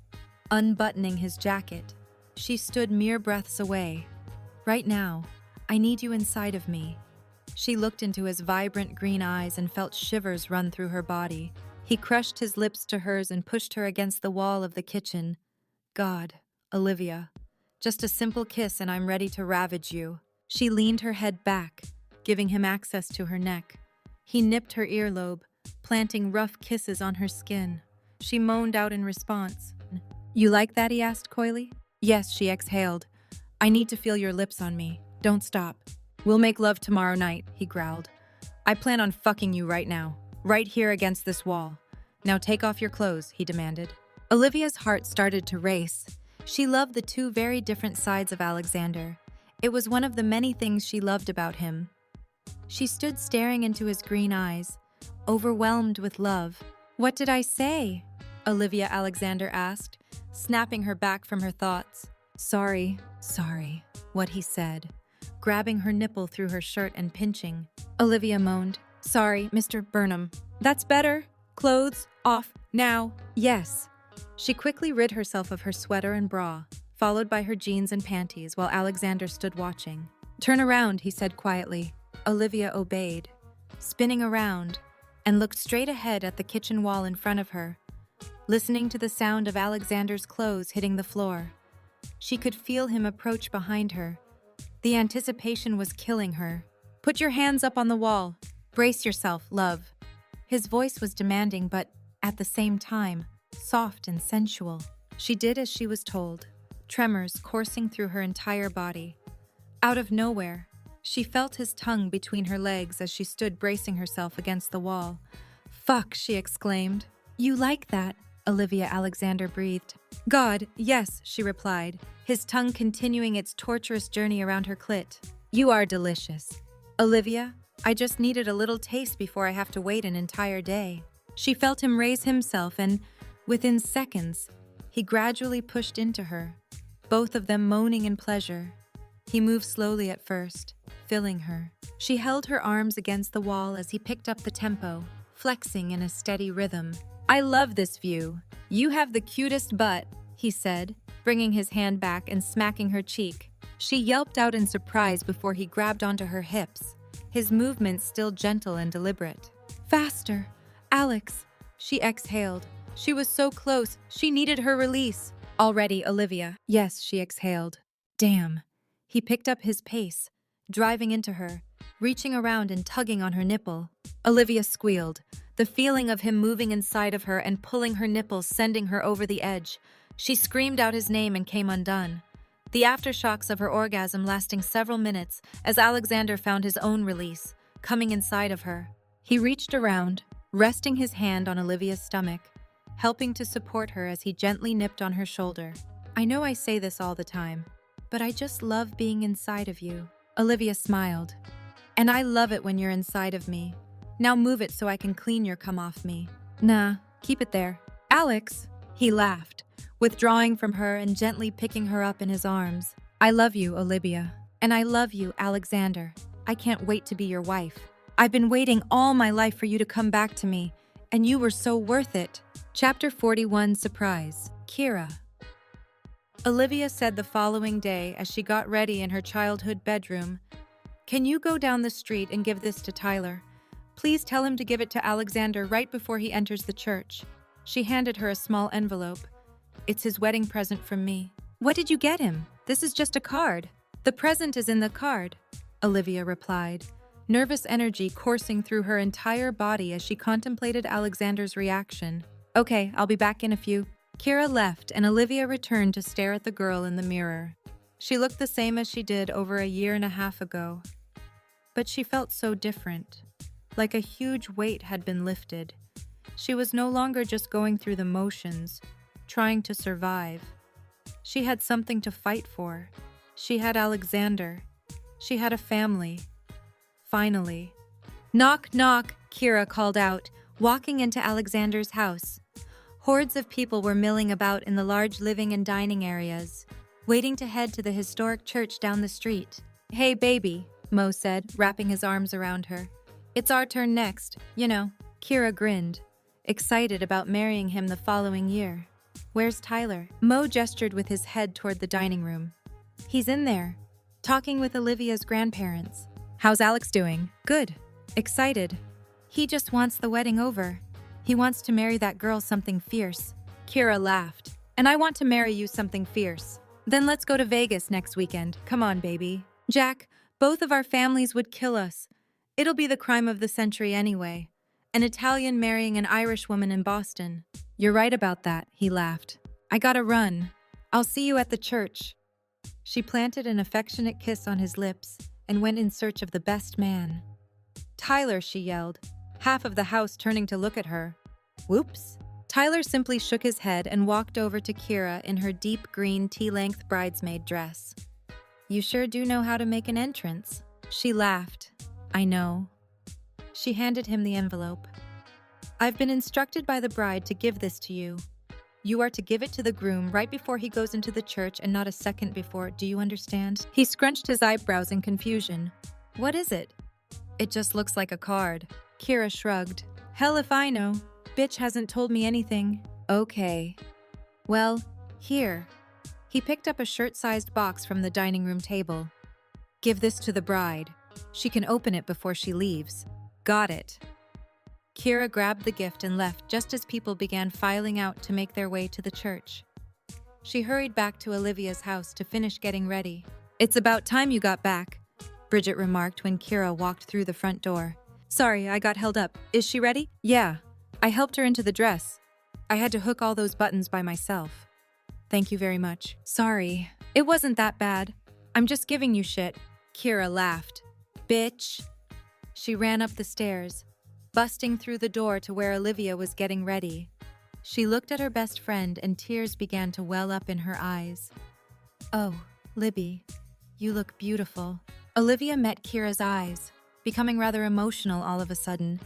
unbuttoning his jacket. She stood mere breaths away. "Right now, I need you inside of me." She looked into his vibrant green eyes and felt shivers run through her body. He crushed his lips to hers and pushed her against the wall of the kitchen. "God, Olivia, just a simple kiss and I'm ready to ravage you." She leaned her head back, giving him access to her neck. He nipped her earlobe, planting rough kisses on her skin. She moaned out in response. You like that? He asked coyly. Yes, she exhaled. I need to feel your lips on me. Don't stop. We'll make love tomorrow night, he growled. I plan on fucking you right now. Right here against this wall. Now take off your clothes, he demanded. Olivia's heart started to race. She loved the two very different sides of Alexander. It was one of the many things she loved about him. She stood staring into his green eyes, overwhelmed with love. What did I say? Olivia Alexander asked, snapping her back from her thoughts. Sorry, what he said, grabbing her nipple through her shirt and pinching. Olivia moaned. Sorry, Mr. Burnham. That's better. Clothes off now. Yes. She quickly rid herself of her sweater and bra, followed by her jeans and panties while Alexander stood watching. Turn around, he said quietly. Olivia obeyed, spinning around, and looked straight ahead at the kitchen wall in front of her, listening to the sound of Alexander's clothes hitting the floor. She could feel him approach behind her. The anticipation was killing her. Put your hands up on the wall. Brace yourself, love. His voice was demanding, but at the same time, soft and sensual. She did as she was told, tremors coursing through her entire body. Out of nowhere, she felt his tongue between her legs as she stood bracing herself against the wall. Fuck, she exclaimed. You like that? Olivia Alexander breathed. God, yes, she replied, his tongue continuing its torturous journey around her clit. You are delicious. Olivia, I just needed a little taste before I have to wait an entire day. She felt him raise himself and, within seconds, he gradually pushed into her, both of them moaning in pleasure. He moved slowly at first, filling her. She held her arms against the wall as he picked up the tempo, flexing in a steady rhythm. I love this view. You have the cutest butt, he said, bringing his hand back and smacking her cheek. She yelped out in surprise before he grabbed onto her hips, his movements still gentle and deliberate. Faster, Alex, she exhaled. She was so close, she needed her release. Already, Olivia. Yes, she exhaled. Damn. He picked up his pace, driving into her, reaching around and tugging on her nipple. Olivia squealed, the feeling of him moving inside of her and pulling her nipples sending her over the edge. She screamed out his name and came undone, the aftershocks of her orgasm lasting several minutes as Alexander found his own release, coming inside of her. He reached around, resting his hand on Olivia's stomach, helping to support her as he gently nipped on her shoulder. I know I say this all the time, but I just love being inside of you. Olivia smiled. And I love it when you're inside of me. Now move it so I can clean your cum off me. Nah, keep it there. Alex, he laughed, withdrawing from her and gently picking her up in his arms. I love you, Olivia. And I love you, Alexander. I can't wait to be your wife. I've been waiting all my life for you to come back to me, and you were so worth it. Chapter 41, Surprise. Kira. Olivia said the following day as she got ready in her childhood bedroom, Can you go down the street and give this to Tyler? Please tell him to give it to Alexander right before he enters the church. She handed her a small envelope. It's his wedding present from me. What did you get him? This is just a card. The present is in the card, Olivia replied, nervous energy coursing through her entire body as she contemplated Alexander's reaction. Okay, I'll be back in a few. Kira left and Olivia returned to stare at the girl in the mirror. She looked the same as she did over a year and a half ago. But she felt so different, like a huge weight had been lifted. She was no longer just going through the motions, trying to survive. She had something to fight for. She had Alexander. She had a family. Finally. Knock, knock, Kira called out, walking into Alexander's house. Hordes of people were milling about in the large living and dining areas, waiting to head to the historic church down the street. Hey, baby, Mo said, wrapping his arms around her. It's our turn next, you know. Kira grinned, excited about marrying him the following year. Where's Tyler? Mo gestured with his head toward the dining room. He's in there, talking with Olivia's grandparents. How's Alex doing? Good. Excited. He just wants the wedding over. He wants to marry that girl something fierce. Kira laughed. And I want to marry you something fierce. Then let's go to Vegas next weekend. Come on, baby. Jack, both of our families would kill us. It'll be the crime of the century anyway. An Italian marrying an Irish woman in Boston. You're right about that, he laughed. I gotta run. I'll see you at the church. She planted an affectionate kiss on his lips and went in search of the best man. Tyler, she yelled, half of the house turning to look at her. Whoops. Tyler simply shook his head and walked over to Kira in her deep green tea-length bridesmaid dress. You sure do know how to make an entrance. She laughed. I know. She handed him the envelope. I've been instructed by the bride to give this to you. You are to give it to the groom right before he goes into the church and not a second before. Do you understand? He scrunched his eyebrows in confusion. What is it? It just looks like a card. Kira shrugged. Hell if I know. Bitch hasn't told me anything. Okay. Well, here. He picked up a shirt-sized box from the dining room table. Give this to the bride. She can open it before she leaves. Got it. Kira grabbed the gift and left just as people began filing out to make their way to the church. She hurried back to Olivia's house to finish getting ready. It's about time you got back, Bridget remarked when Kira walked through the front door. Sorry, I got held up. Is she ready? Yeah. I helped her into the dress. I had to hook all those buttons by myself. Thank you very much. Sorry. It wasn't that bad. I'm just giving you shit. Kira laughed. Bitch. She ran up the stairs, busting through the door to where Olivia was getting ready. She looked at her best friend and tears began to well up in her eyes. Oh, Libby, you look beautiful. Olivia met Kira's eyes, becoming rather emotional all of a sudden.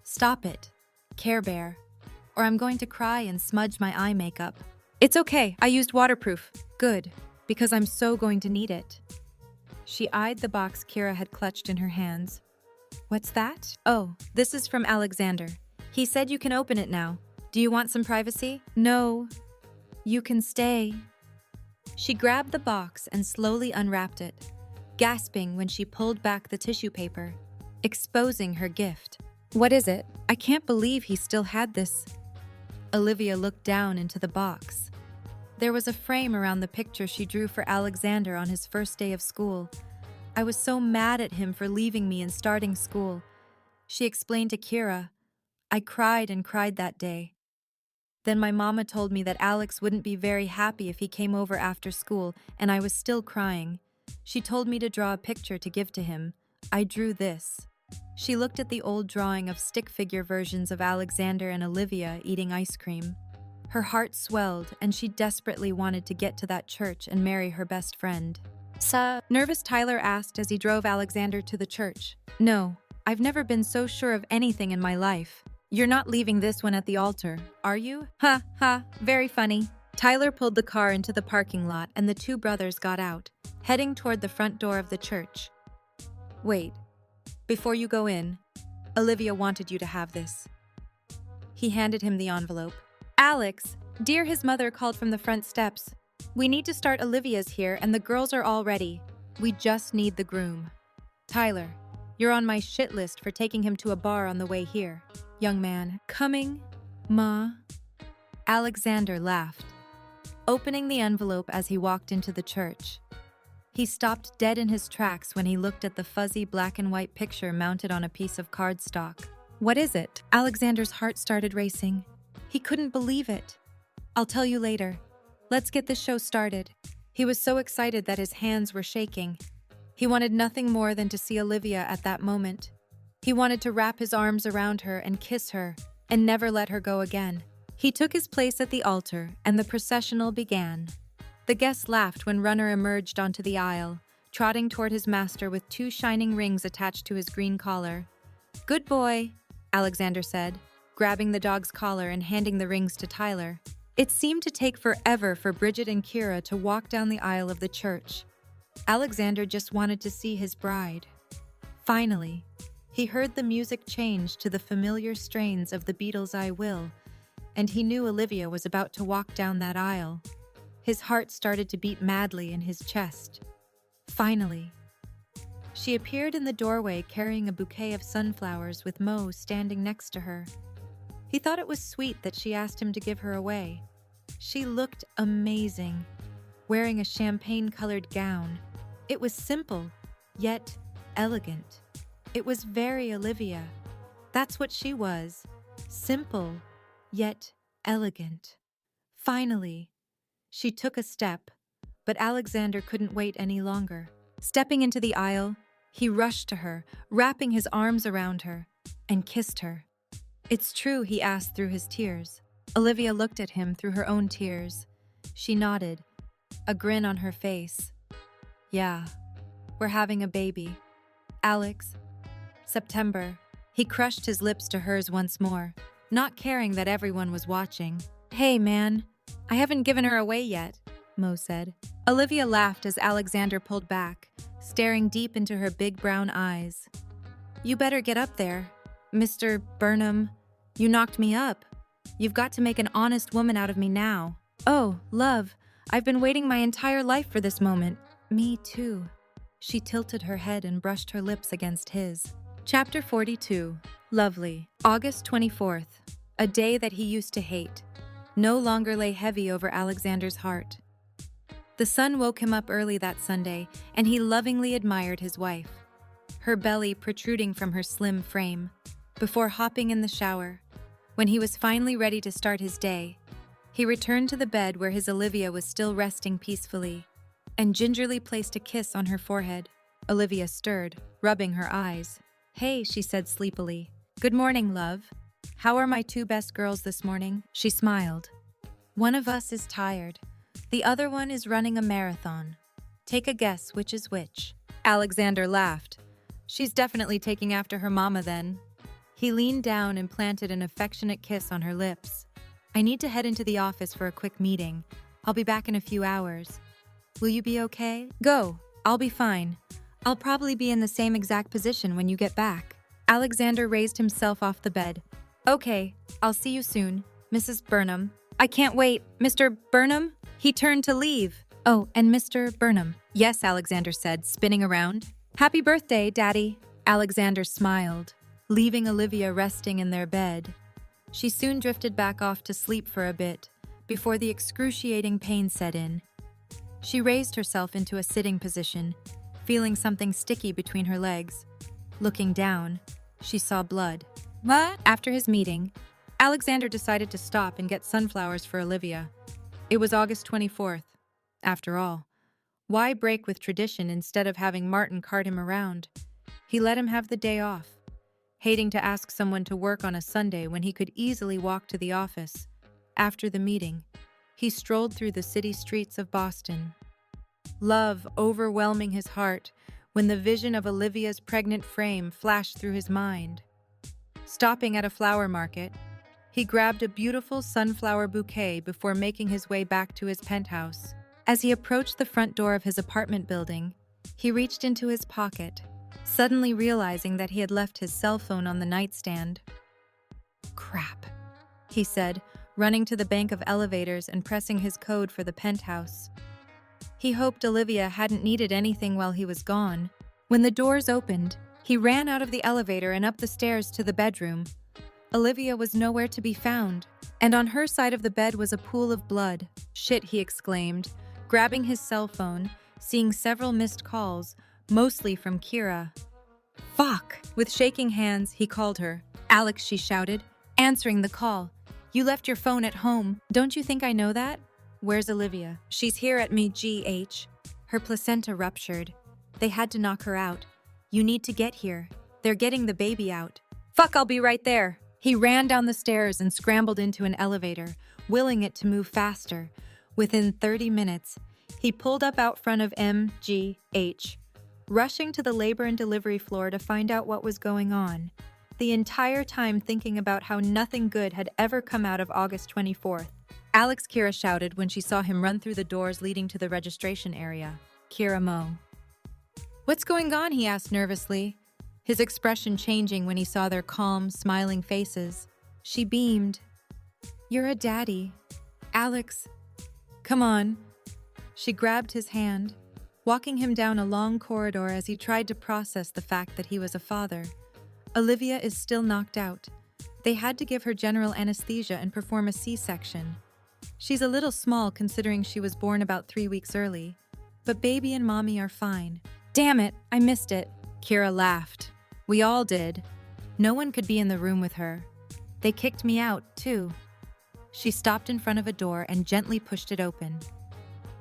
Stop it, Care Bear, or I'm going to cry and smudge my eye makeup. It's okay, I used waterproof. Good, because I'm so going to need it. She eyed the box Kira had clutched in her hands. What's that? Oh, this is from Alexander. He said you can open it now. Do you want some privacy? No. You can stay. She grabbed the box and slowly unwrapped it, gasping when she pulled back the tissue paper, exposing her gift. What is it? I can't believe he still had this. Olivia looked down into the box. There was a frame around the picture she drew for Alexander on his first day of school. I was so mad at him for leaving me and starting school. She explained to Kira. I cried and cried that day. Then my mama told me that Alex wouldn't be very happy if he came over after school, and I was still crying. She told me to draw a picture to give to him. I drew this. She looked at the old drawing of stick figure versions of Alexander and Olivia eating ice cream. Her heart swelled, and she desperately wanted to get to that church and marry her best friend. Nervous Tyler asked as he drove Alexander to the church. No, I've never been so sure of anything in my life. You're not leaving this one at the altar, are you? Ha, ha, very funny. Tyler pulled the car into the parking lot and the two brothers got out, heading toward the front door of the church. Wait, before you go in, Olivia wanted you to have this. He handed him the envelope. Alex, dear, his mother called from the front steps. We need to start Olivia's here and the girls are all ready. We just need the groom. Tyler, you're on my shit list for taking him to a bar on the way here. Young man, coming, Ma? Alexander laughed, opening the envelope as he walked into the church. He stopped dead in his tracks when he looked at the fuzzy black and white picture mounted on a piece of cardstock. What is it? Alexander's heart started racing. He couldn't believe it. I'll tell you later. Let's get this show started. He was so excited that his hands were shaking. He wanted nothing more than to see Olivia at that moment. He wanted to wrap his arms around her and kiss her and never let her go again. He took his place at the altar and the processional began. The guests laughed when Runner emerged onto the aisle, trotting toward his master with 2 shining rings attached to his green collar. Good boy, Alexander said, grabbing the dog's collar and handing the rings to Tyler. It seemed to take forever for Bridget and Kira to walk down the aisle of the church. Alexander just wanted to see his bride. Finally, he heard the music change to the familiar strains of the Beatles' I Will, and he knew Olivia was about to walk down that aisle. His heart started to beat madly in his chest. Finally, she appeared in the doorway carrying a bouquet of sunflowers with Mo standing next to her. He thought it was sweet that she asked him to give her away. She looked amazing, wearing a champagne-colored gown. It was simple, yet elegant. It was very Olivia. That's what she was. Simple, yet elegant. Finally, she took a step, but Alexander couldn't wait any longer. Stepping into the aisle, he rushed to her, wrapping his arms around her, and kissed her. "It's true," he asked through his tears. Olivia looked at him through her own tears. She nodded, a grin on her face. "Yeah, we're having a baby. Alex, September." He crushed his lips to hers once more, not caring that everyone was watching. "Hey, man, I haven't given her away yet," Mo said. Olivia laughed as Alexander pulled back, staring deep into her big brown eyes. "You better get up there. Mr. Burnham, you knocked me up. You've got to make an honest woman out of me now." "Oh, love, I've been waiting my entire life for this moment." "Me too." She tilted her head and brushed her lips against his. Chapter 42. Lovely. August 24th. A day that he used to hate no longer lay heavy over Alexander's heart. The sun woke him up early that Sunday, and he lovingly admired his wife, her belly protruding from her slim frame, before hopping in the shower. When he was finally ready to start his day, he returned to the bed where his Olivia was still resting peacefully, and gingerly placed a kiss on her forehead. Olivia stirred, rubbing her eyes. "Hey," she said sleepily. "Good morning, love. How are my two best girls this morning?" She smiled. "One of us is tired. The other one is running a marathon. Take a guess which is which." Alexander laughed. "She's definitely taking after her mama then." He leaned down and planted an affectionate kiss on her lips. "I need to head into the office for a quick meeting. I'll be back in a few hours. Will you be okay?" "Go. I'll be fine. I'll probably be in the same exact position when you get back." Alexander raised himself off the bed. "Okay, I'll see you soon, Mrs. Burnham." "I can't wait, Mr. Burnham?" He turned to leave. "Oh, and Mr. Burnham." "Yes," Alexander said, spinning around. "Happy birthday, Daddy." Alexander smiled, leaving Olivia resting in their bed. She soon drifted back off to sleep for a bit, before the excruciating pain set in. She raised herself into a sitting position, feeling something sticky between her legs. Looking down, she saw blood. "What?" After his meeting, Alexander decided to stop and get sunflowers for Olivia. It was August 24th. After all, why break with tradition instead of having Martin cart him around? He let him have the day off, hating to ask someone to work on a Sunday when he could easily walk to the office. After the meeting, he strolled through the city streets of Boston, love overwhelming his heart when the vision of Olivia's pregnant frame flashed through his mind. Stopping at a flower market, he grabbed a beautiful sunflower bouquet before making his way back to his penthouse. As he approached the front door of his apartment building, he reached into his pocket, suddenly realizing that he had left his cell phone on the nightstand. "Crap," he said, running to the bank of elevators and pressing his code for the penthouse. He hoped Olivia hadn't needed anything while he was gone. When the doors opened, he ran out of the elevator and up the stairs to the bedroom. Olivia was nowhere to be found, and on her side of the bed was a pool of blood. "Shit," he exclaimed, grabbing his cell phone, seeing several missed calls, mostly from Kira. "Fuck!" With shaking hands, he called her. "Alex," she shouted, answering the call. "You left your phone at home. Don't you think I know that?" "Where's Olivia?" "She's here at me, GH. Her placenta ruptured. They had to knock her out. You need to get here. They're getting the baby out." "Fuck, I'll be right there." He ran down the stairs and scrambled into an elevator, willing it to move faster. Within 30 minutes, he pulled up out front of MGH, rushing to the labor and delivery floor to find out what was going on, the entire time thinking about how nothing good had ever come out of August 24th. "Alex," Kira shouted when she saw him run through the doors leading to the registration area. Kira Mo. "What's going on?" he asked nervously, his expression changing when he saw their calm, smiling faces. She beamed. "You're a daddy. Alex, come on." She grabbed his hand, walking him down a long corridor as he tried to process the fact that he was a father. Olivia is still knocked out. They had to give her general anesthesia and perform a C-section. She's a little small considering she was born about 3 weeks early, but baby and mommy are fine. "Damn it, I missed it." Kira laughed. "We all did." No one could be in the room with her. They kicked me out, too. She stopped in front of a door and gently pushed it open.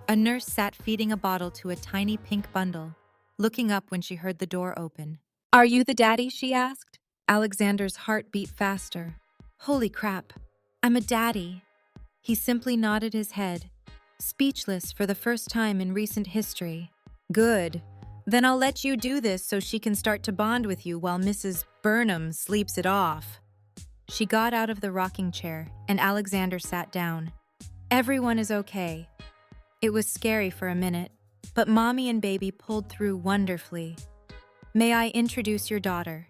A nurse sat feeding a bottle to a tiny pink bundle, looking up when she heard the door open. "Are you the daddy?" she asked. Alexander's heart beat faster. Holy crap, I'm a daddy. He simply nodded his head, speechless for the first time in recent history. Good. Then I'll let you do this so she can start to bond with you while Mrs. Burnham sleeps it off. She got out of the rocking chair, and Alexander sat down. Everyone is okay. It was scary for a minute, but Mommy and Baby pulled through wonderfully. May I introduce your daughter?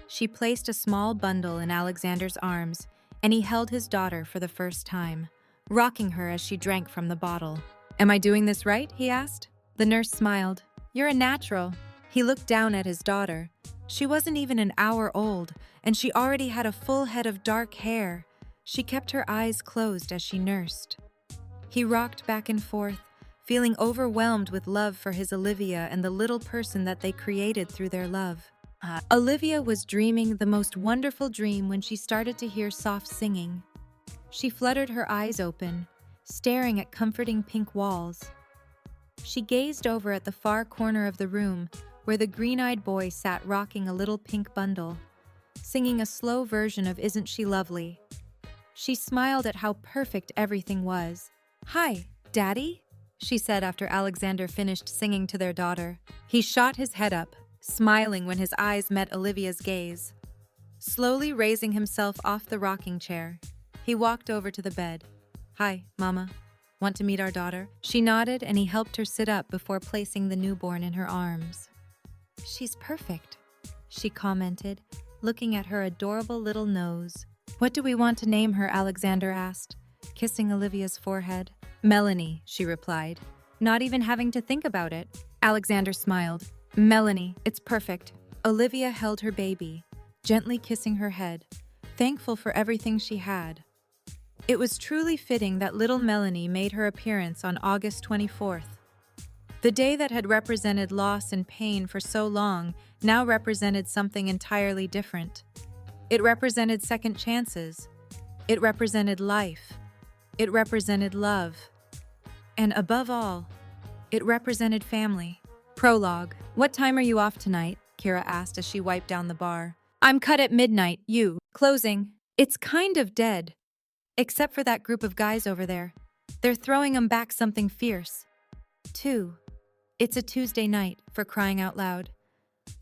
She placed a small bundle in Alexander's arms, and he held his daughter for the first time, rocking her as she drank from the bottle. Am I doing this right? He asked. The nurse smiled. You're a natural. He looked down at his daughter. She wasn't even an hour old, and she already had a full head of dark hair. She kept her eyes closed as she nursed. He rocked back and forth, feeling overwhelmed with love for his Olivia and the little person that they created through their love. Olivia was dreaming the most wonderful dream when she started to hear soft singing. She fluttered her eyes open, staring at comforting pink walls. She gazed over at the far corner of the room where the green-eyed boy sat rocking a little pink bundle, singing a slow version of Isn't She Lovely? She smiled at how perfect everything was. Hi, Daddy? She said after Alexander finished singing to their daughter. He shot his head up, smiling when his eyes met Olivia's gaze. Slowly raising himself off the rocking chair, he walked over to the bed. Hi, Mama. Want to meet our daughter? She nodded and he helped her sit up before placing the newborn in her arms. She's perfect, she commented, looking at her adorable little nose. What do we want to name her? Alexander asked, kissing Olivia's forehead. Melanie, she replied, not even having to think about it. Alexander smiled. Melanie, it's perfect. Olivia held her baby, gently kissing her head, thankful for everything she had. It was truly fitting that little Melanie made her appearance on August 24th. The day that had represented loss and pain for so long now represented something entirely different. It represented second chances. It represented life. It represented love. And above all, it represented family. Prologue. What time are you off tonight? Kira asked as she wiped down the bar. I'm cut at midnight. You. Closing. It's kind of dead. Except for that group of guys over there. They're throwing 'em back something fierce. 2. It's a Tuesday night, for crying out loud.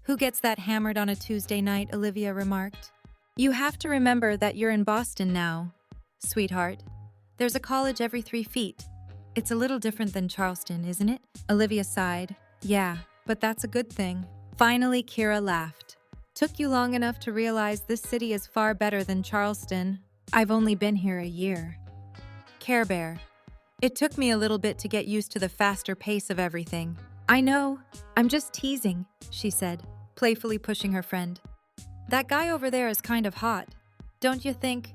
Who gets that hammered on a Tuesday night? Olivia remarked. You have to remember that you're in Boston now, sweetheart. There's a college every 3 feet. It's a little different than Charleston, isn't it? Olivia sighed. Yeah, but that's a good thing. Finally, Kira laughed. Took you long enough to realize this city is far better than Charleston. I've only been here a year. Care Bear. It took me a little bit to get used to the faster pace of everything. I know. I'm just teasing, she said, playfully pushing her friend. That guy over there is kind of hot, don't you think?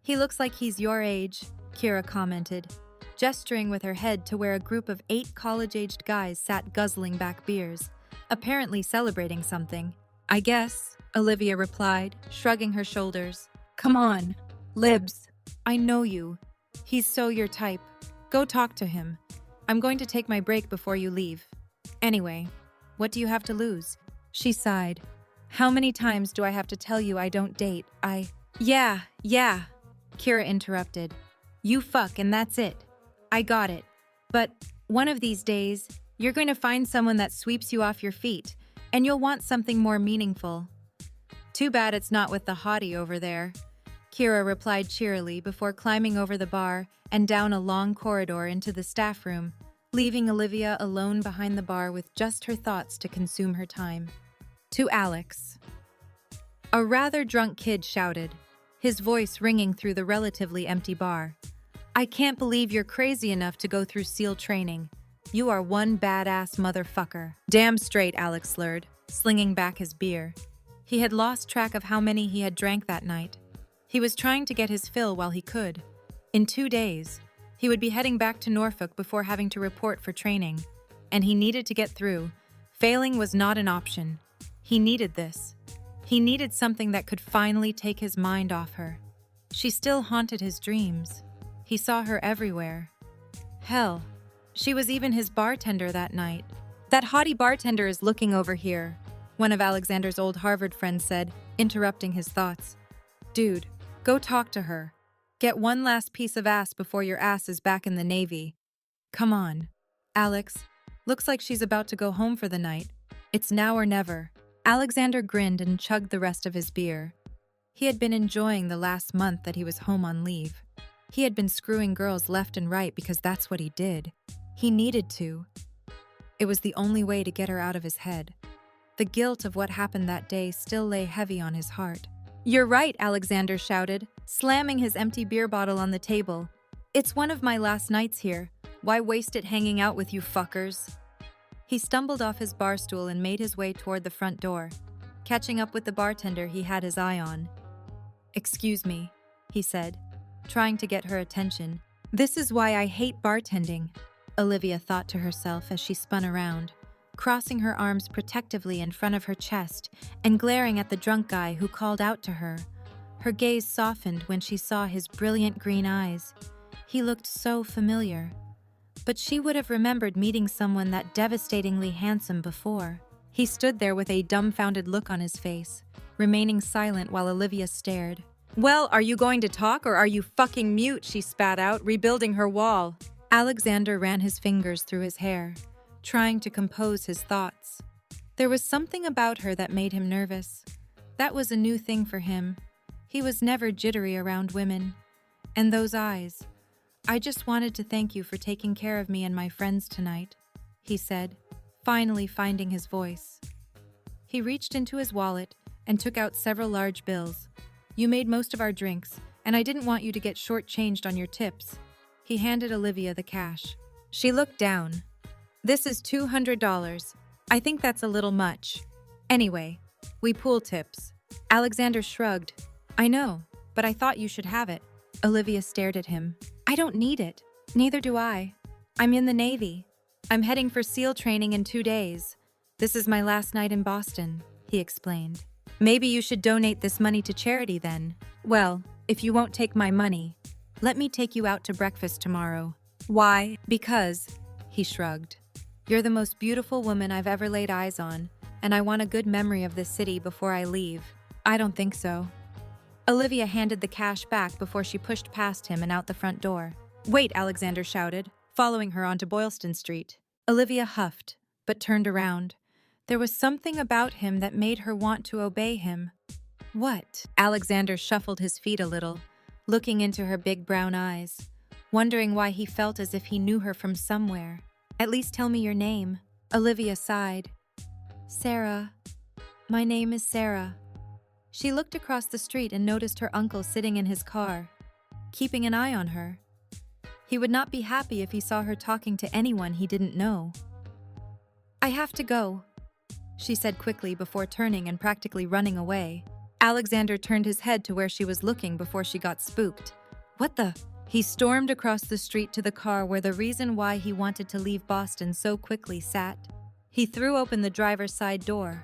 He looks like he's your age, Kira commented, gesturing with her head to where a group of 8 college-aged guys sat guzzling back beers, apparently celebrating something. I guess, Olivia replied, shrugging her shoulders. Come on, Libs. I know you. He's so your type. Go talk to him. I'm going to take my break before you leave. Anyway, what do you have to lose? She sighed. How many times do I have to tell you I don't date? Yeah, Kira interrupted. You fuck and that's it. I got it. But one of these days, you're going to find someone that sweeps you off your feet, and you'll want something more meaningful. Too bad it's not with the hottie over there, Kira replied cheerily before climbing over the bar and down a long corridor into the staff room, leaving Olivia alone behind the bar with just her thoughts to consume her time. To Alex. A rather drunk kid shouted, his voice ringing through the relatively empty bar. I can't believe you're crazy enough to go through SEAL training. You are one badass motherfucker. Damn straight, Alex slurred, slinging back his beer. He had lost track of how many he had drank that night. He was trying to get his fill while he could. In 2 days, he would be heading back to Norfolk before having to report for training, and he needed to get through. Failing was not an option. He needed this. He needed something that could finally take his mind off her. She still haunted his dreams. He saw her everywhere. Hell, she was even his bartender that night. "That haughty bartender is looking over here," one of Alexander's old Harvard friends said, interrupting his thoughts. "Dude, go talk to her. Get one last piece of ass before your ass is back in the Navy. Come on. Alex, looks like she's about to go home for the night. It's now or never." Alexander grinned and chugged the rest of his beer. He had been enjoying the last month that he was home on leave. He had been screwing girls left and right because that's what he did. He needed to. It was the only way to get her out of his head. The guilt of what happened that day still lay heavy on his heart. "You're right," Alexander shouted, slamming his empty beer bottle on the table. "It's one of my last nights here. Why waste it hanging out with you fuckers?" He stumbled off his bar stool and made his way toward the front door, catching up with the bartender he had his eye on. "Excuse me," he said, trying to get her attention. "This is why I hate bartending," Olivia thought to herself as she spun around, crossing her arms protectively in front of her chest and glaring at the drunk guy who called out to her. Her gaze softened when she saw his brilliant green eyes. He looked so familiar. But she would have remembered meeting someone that devastatingly handsome before. He stood there with a dumbfounded look on his face, remaining silent while Olivia stared. "Well, are you going to talk or are you fucking mute?" she spat out, rebuilding her wall. Alexander ran his fingers through his hair, trying to compose his thoughts. There was something about her that made him nervous. That was a new thing for him. He was never jittery around women. And those eyes. "I just wanted to thank you for taking care of me and my friends tonight," he said, finally finding his voice. He reached into his wallet and took out several large bills. "You made most of our drinks, and I didn't want you to get shortchanged on your tips." He handed Olivia the cash. She looked down. "This is $200. I think that's a little much. Anyway, we pool tips." Alexander shrugged. "I know, but I thought you should have it." Olivia stared at him. "I don't need it. Neither do I. I'm in the Navy. I'm heading for SEAL training in 2 days. This is my last night in Boston," he explained. "Maybe you should donate this money to charity then." "Well, if you won't take my money, let me take you out to breakfast tomorrow." "Why?" "Because," he shrugged, "you're the most beautiful woman I've ever laid eyes on, and I want a good memory of this city before I leave." "I don't think so." Olivia handed the cash back before she pushed past him and out the front door. "Wait," Alexander shouted, following her onto Boylston Street. Olivia huffed, but turned around. There was something about him that made her want to obey him. "What?" Alexander shuffled his feet a little, looking into her big brown eyes, wondering why he felt as if he knew her from somewhere. "At least tell me your name." Olivia sighed. "Sarah. My name is Sarah." She looked across the street and noticed her uncle sitting in his car, keeping an eye on her. He would not be happy if he saw her talking to anyone he didn't know. "I have to go," she said quickly before turning and practically running away. Alexander turned his head to where she was looking before she got spooked. "What the?" He stormed across the street to the car where the reason why he wanted to leave Boston so quickly sat. He threw open the driver's side door.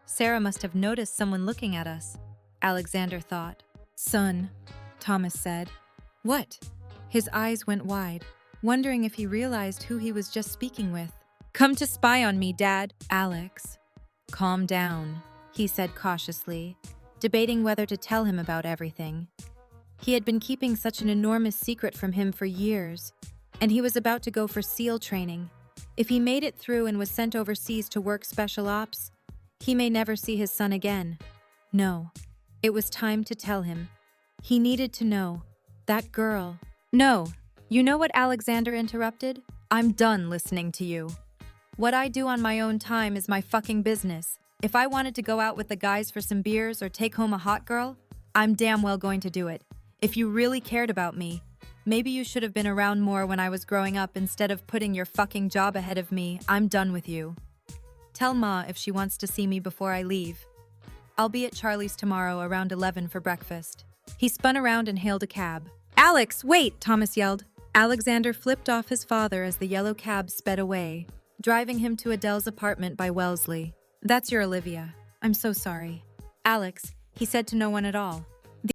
Sarah must have noticed someone looking at us, Alexander thought. "Son," Thomas said. "What?" His eyes went wide, wondering if he realized who he was just speaking with. "Come to spy on me, Dad." "Alex, calm down," he said cautiously, debating whether to tell him about everything. He had been keeping such an enormous secret from him for years, and he was about to go for SEAL training. If he made it through and was sent overseas to work special ops, he may never see his son again. No, it was time to tell him. He needed to know. That girl. "No, you know what?" Alexander interrupted. "I'm done listening to you. What I do on my own time is my fucking business. If I wanted to go out with the guys for some beers or take home a hot girl, I'm damn well going to do it. If you really cared about me, maybe you should have been around more when I was growing up instead of putting your fucking job ahead of me. I'm done with you. Tell Ma if she wants to see me before I leave. I'll be at Charlie's tomorrow around 11 for breakfast." He spun around and hailed a cab. "Alex, wait!" Thomas yelled. Alexander flipped off his father as the yellow cab sped away, driving him to Adele's apartment by Wellesley. "That's your Olivia. I'm so sorry." Alex, he said to no one at all.